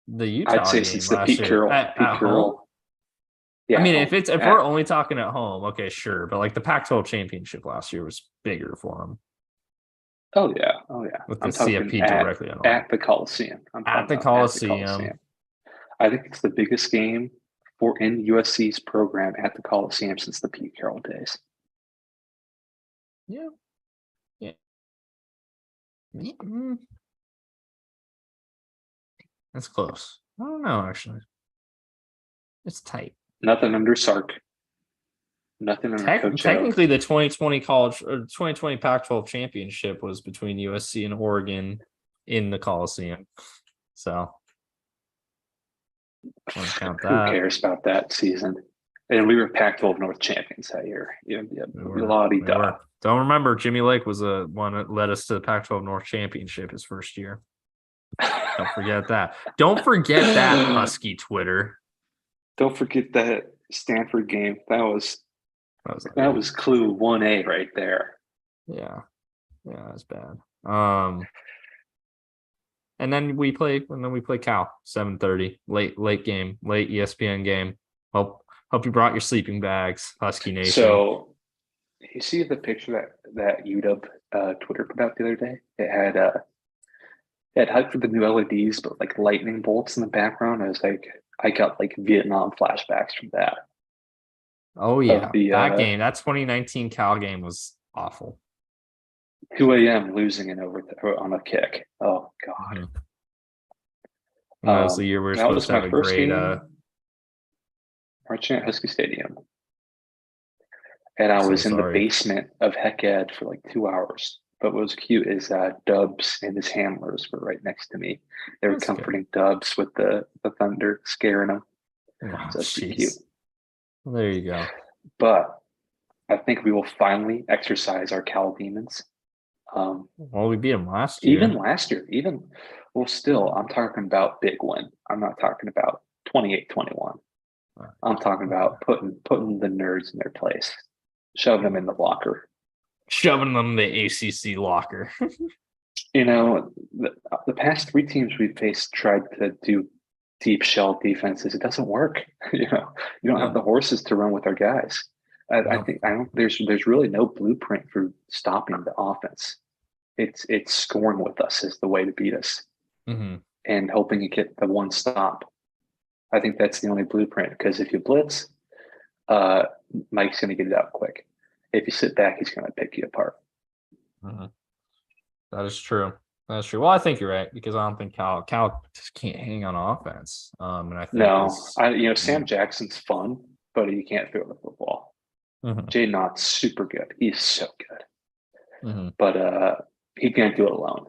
Speaker 1: The
Speaker 2: I'd
Speaker 1: Utah
Speaker 2: say
Speaker 1: game
Speaker 2: since the
Speaker 1: last
Speaker 2: Pete
Speaker 1: year
Speaker 2: Carroll,
Speaker 1: at home. I
Speaker 2: yeah,
Speaker 1: mean,
Speaker 2: home.
Speaker 1: if we're only talking at home, okay, sure. But like the Pac-12 championship last year was bigger for them
Speaker 2: Oh yeah, oh yeah.
Speaker 1: with the
Speaker 2: I'm talking
Speaker 1: CFP directly at home
Speaker 2: at the Coliseum. I'm
Speaker 1: at
Speaker 2: talking
Speaker 1: the
Speaker 2: about at the
Speaker 1: Coliseum.
Speaker 2: Coliseum. I think it's the biggest game for in USC's program at the Coliseum since the Pete Carroll days.
Speaker 1: Yeah, yeah. Mm, that's close. I don't know actually. It's tight.
Speaker 2: Nothing under Sark. Nothing under Coach O.
Speaker 1: Technically, the 2020 college or 2020 Pac-12 championship was between USC and Oregon in the Coliseum. So, let's count
Speaker 2: Who
Speaker 1: that.
Speaker 2: cares about that season? And we were Pac-12 North champions that year. Yeah,
Speaker 1: We were. Don't remember, Jimmy Lake was the one that led us to the Pac-12 North championship his first year. Don't forget that. Don't forget that, Husky Twitter.
Speaker 2: Don't forget that Stanford game. That was clue 1A right there.
Speaker 1: Yeah, that's bad. And then we play Cal 7:30 late game, late ESPN game. Hope you brought your sleeping bags, Husky Nation.
Speaker 2: So you see the picture that UW Twitter put out the other day? It had hype for the new LEDs, but like lightning bolts in the background. I got like Vietnam flashbacks from that.
Speaker 1: Oh yeah, that game, that 2019 Cal game was awful.
Speaker 2: 2 a.m. losing it on a kick. Oh God.
Speaker 1: Mm-hmm. That was the year we were supposed to have a great
Speaker 2: marching at Husky Stadium. And I was in the basement of Heck Ed for like 2 hours. But what was cute is Dubs and his handlers were right next to me. They were comforting Dubs with the thunder, scaring him.
Speaker 1: Oh,
Speaker 2: so that's pretty cute.
Speaker 1: Well, there you go.
Speaker 2: But I think we will finally exercise our Cal demons.
Speaker 1: Well, we beat them last year.
Speaker 2: Even last year, still, I'm talking about big win. I'm not talking about 28-21. I'm talking about putting the nerds in their place, shoving them in the locker.
Speaker 1: Shoving them in the ACC locker.
Speaker 2: The past 3 teams we've faced tried to do deep shell defenses. It doesn't work. You don't have the horses to run with our guys. There's really no blueprint for stopping the offense. It's scoring with us is the way to beat us, and hoping you get the one stop. I think that's the only blueprint, because if you blitz, Mike's going to get it out quick. If you sit back, he's going to pick you apart.
Speaker 1: That is true. That's true. Well, I think you're right, because I don't think Cal just can't hang on offense. And I think
Speaker 2: Sam Jackson's fun, but he can't throw the football. Jay Knott's super good. He's so good. But he can't do it alone.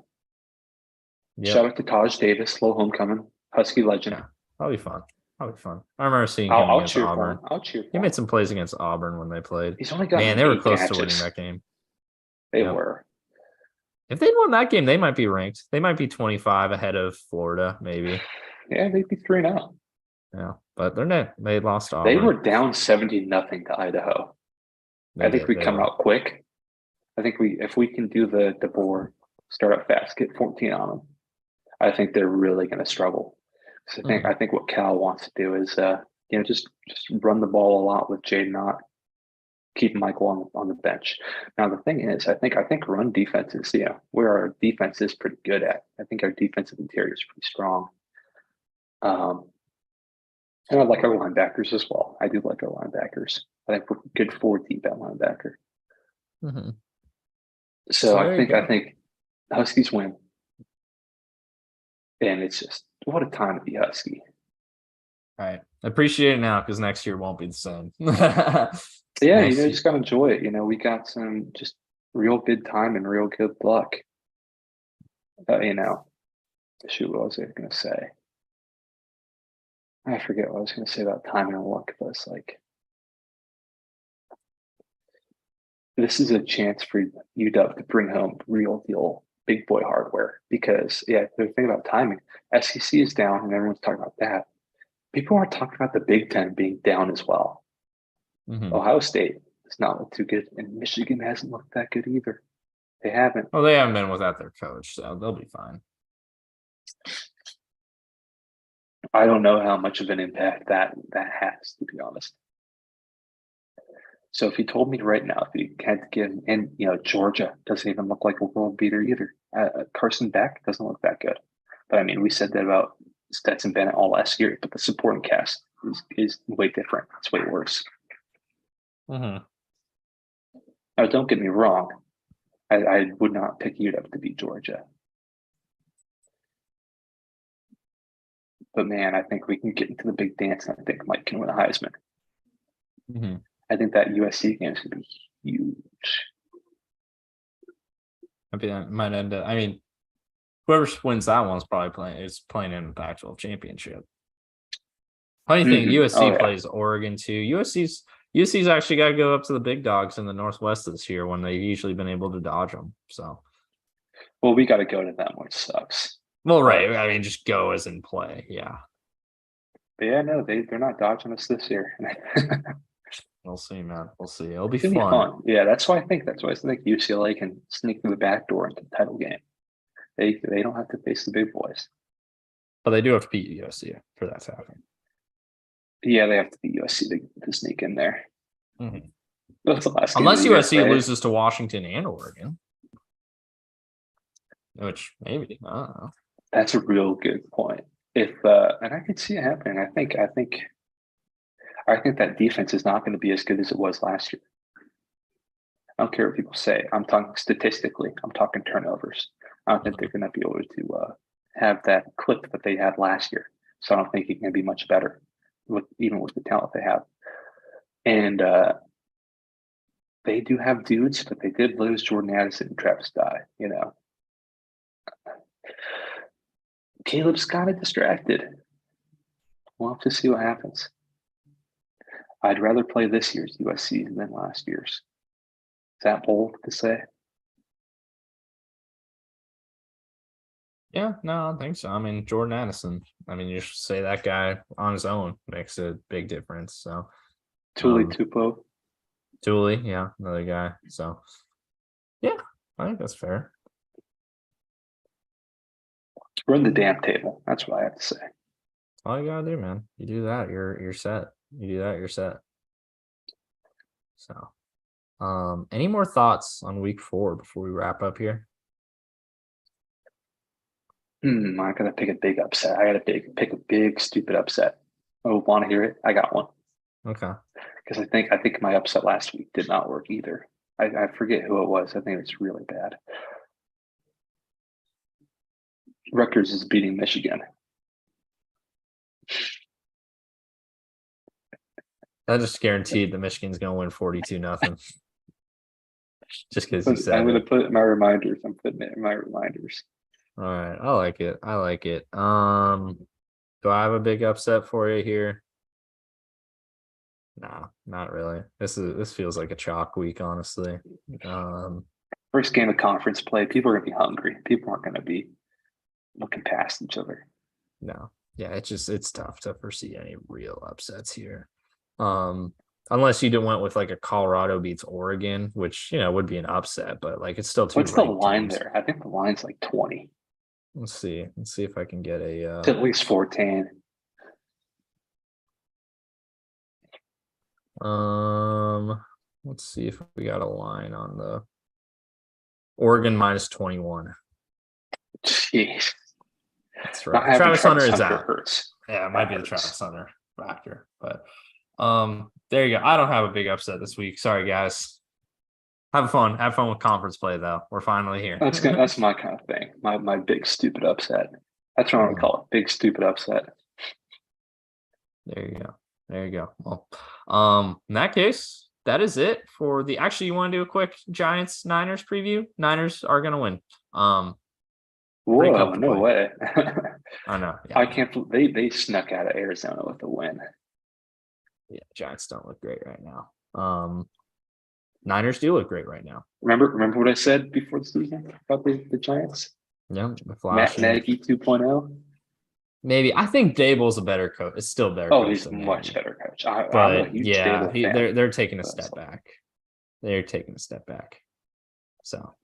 Speaker 2: Yep. Shout out to Taj Davis, slow homecoming, Husky legend.
Speaker 1: Yeah, that'll be fun. I remember seeing him against Auburn.
Speaker 2: I'll cheer.
Speaker 1: He made some plays against Auburn when they played.
Speaker 2: He's only got
Speaker 1: they were close to winning that game.
Speaker 2: They were.
Speaker 1: If they'd won that game, they might be ranked. They might be 25 ahead of Florida, maybe.
Speaker 2: Yeah, they'd be 3-0.
Speaker 1: Yeah, but they're not. They lost Auburn.
Speaker 2: They were down 70-0 to Idaho. I think we come out quick. I think if we can do the DeBoer, start up fast, get 14 on them, I think they're really going to struggle. So I think what Cal wants to do is just run the ball a lot with Jaden Knott, keep Michael on the bench. Now the thing is, I think run defense is where our defense is pretty good at. I think our defensive interior is pretty strong. And I like our linebackers as well. I do like our linebackers. I think we're good 4 deep at linebacker. So I think Huskies win. And it's just, what a time to be Husky.
Speaker 1: All right. I appreciate it now, because next year won't be the same.
Speaker 2: Yeah, just got to enjoy it. We got some just real good time and real good luck. Shoot, what was I going to say? I forget what I was going to say about timing and luck, but it's like, this is a chance for UW to bring home real deal big boy hardware, because the thing about timing, SEC is down and everyone's talking about that. People aren't talking about the Big Ten being down as well. Ohio State does not look too good, and Michigan hasn't looked that good either. They haven't.
Speaker 1: Well, they haven't been without their coach, so they'll be fine.
Speaker 2: I don't know how much of an impact that has, to be honest. So if you told me right now, if you had to give, and Georgia doesn't even look like a world beater either. Carson Beck doesn't look that good. But I mean, we said that about Stetson Bennett all last year, but the supporting cast is way different. It's way worse.
Speaker 1: Mm-hmm.
Speaker 2: Now, don't get me wrong. I would not pick UW to beat Georgia. But man, I think we can get into the big dance, and I think Mike can win a Heisman.
Speaker 1: Mm-hmm.
Speaker 2: I think that USC game is going to be huge.
Speaker 1: I mean, that might end up. I mean, whoever wins that one's probably playing in the Pac-12 championship. Funny thing, USC plays Oregon too. USC's actually got to go up to the big dogs in the Northwest this year when they've usually been able to dodge them. So,
Speaker 2: well, we got to go to them, which sucks.
Speaker 1: Well, right. I mean, just go as in play. Yeah.
Speaker 2: But yeah, no, they're not dodging us this year.
Speaker 1: We'll see, man. We'll see. It'll be
Speaker 2: It's
Speaker 1: fun.
Speaker 2: Yeah, that's why I think UCLA can sneak through the back door into the title game. They don't have to face the big boys.
Speaker 1: But they do have to beat USC for that to happen.
Speaker 2: Yeah, they have to beat USC to sneak in there.
Speaker 1: Mm-hmm.
Speaker 2: That's the last game
Speaker 1: Unless USC
Speaker 2: year, right?
Speaker 1: loses to Washington and Oregon. Which maybe, I don't know.
Speaker 2: That's a real good point. If and I could see it happening. I think that defense is not going to be as good as it was last year. I don't care what people say. I'm talking statistically. I'm talking turnovers. I don't think they're going to be able to have that clip that they had last year. So I don't think it can be much better, even with the talent they have. And they do have dudes, but they did lose Jordan Addison and Travis Dye. Caleb's kind of distracted. We'll have to see what happens. I'd rather play this year's USC than last year's. Is that bold to say?
Speaker 1: Yeah, no, I don't think so. I mean, Jordan Addison. I mean, you should say that guy on his own makes a big difference. So,
Speaker 2: Tuli Tupo.
Speaker 1: Dooley, yeah, another guy. So, yeah, I think that's fair.
Speaker 2: Run the damn table. That's what I have to say.
Speaker 1: All you gotta do, man. You do that, you're set. You do that, you're set. So, any more thoughts on week 4 before we wrap up here?
Speaker 2: I'm gonna pick a big upset. I gotta pick a big stupid upset. Oh, want to hear it? I got one.
Speaker 1: Okay.
Speaker 2: Because I think my upset last week did not work either. I forget who it was. I think it's really bad. Rutgers is beating Michigan.
Speaker 1: I just guaranteed that Michigan's gonna win 42-0. Just because you said
Speaker 2: I'm gonna put it in my reminders. I'm putting it in my reminders.
Speaker 1: All right, I like it. Do I have a big upset for you here? No, not really. This feels like a chalk week, honestly.
Speaker 2: First game of conference play, people are gonna be hungry. People aren't gonna be looking past each other.
Speaker 1: No, yeah, it's tough to foresee any real upsets here. Unless you went with like a Colorado beats Oregon, which would be an upset, but like it's still too.
Speaker 2: What's the line there? I think the line's like 20.
Speaker 1: Let's see if I can get a
Speaker 2: It's at least 14.
Speaker 1: Let's see if we got a line on the Oregon minus 21.
Speaker 2: Jeez.
Speaker 1: That's right. Travis Hunter is out.
Speaker 2: Hurts.
Speaker 1: Yeah, it might be the Travis Hunter factor, but there you go. I don't have a big upset this week. Sorry, guys. Have fun with conference play, though. We're finally here.
Speaker 2: That's my kind of thing. My big stupid upset. That's what I'm gonna call it. Big stupid upset.
Speaker 1: There you go. Well, in that case, that is it for the. Actually, you want to do a quick Giants Niners preview? Niners are gonna win.
Speaker 2: Whoa, no way.
Speaker 1: I know.
Speaker 2: Yeah. I can't believe they snuck out of Arizona with a win.
Speaker 1: Yeah, Giants don't look great right now. Niners do look great right now.
Speaker 2: Remember what I said before the season about the Giants?
Speaker 1: Yeah,
Speaker 2: Matt Nagy 2.0.
Speaker 1: Maybe. I think Dable's a better coach. It's still better.
Speaker 2: Oh, he's a much better coach.
Speaker 1: I'm a huge Dable fan. They're taking a step back. They're taking a step back. So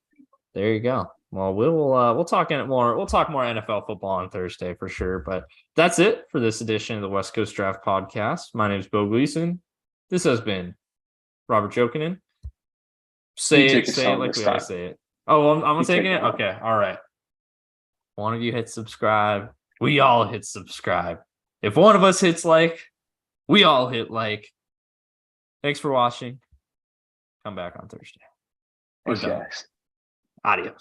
Speaker 1: there you go. Well, we'll talk in it more. We'll talk more NFL football on Thursday for sure. But that's it for this edition of the West Coast Draft Podcast. My name is Beau Gleason. This has been Robert Jokinen.
Speaker 2: You
Speaker 1: Say
Speaker 2: take
Speaker 1: it,
Speaker 2: it
Speaker 1: say it
Speaker 2: home
Speaker 1: like
Speaker 2: this
Speaker 1: we
Speaker 2: time.
Speaker 1: always say it. Oh, I'm
Speaker 2: You take
Speaker 1: taking
Speaker 2: it
Speaker 1: it.
Speaker 2: home.
Speaker 1: Okay, all right. One of you hit subscribe. We all hit subscribe. If one of us hits like, we all hit like. Thanks for watching. Come back on Thursday. We're
Speaker 2: Thanks,
Speaker 1: done.
Speaker 2: guys.
Speaker 1: Adios.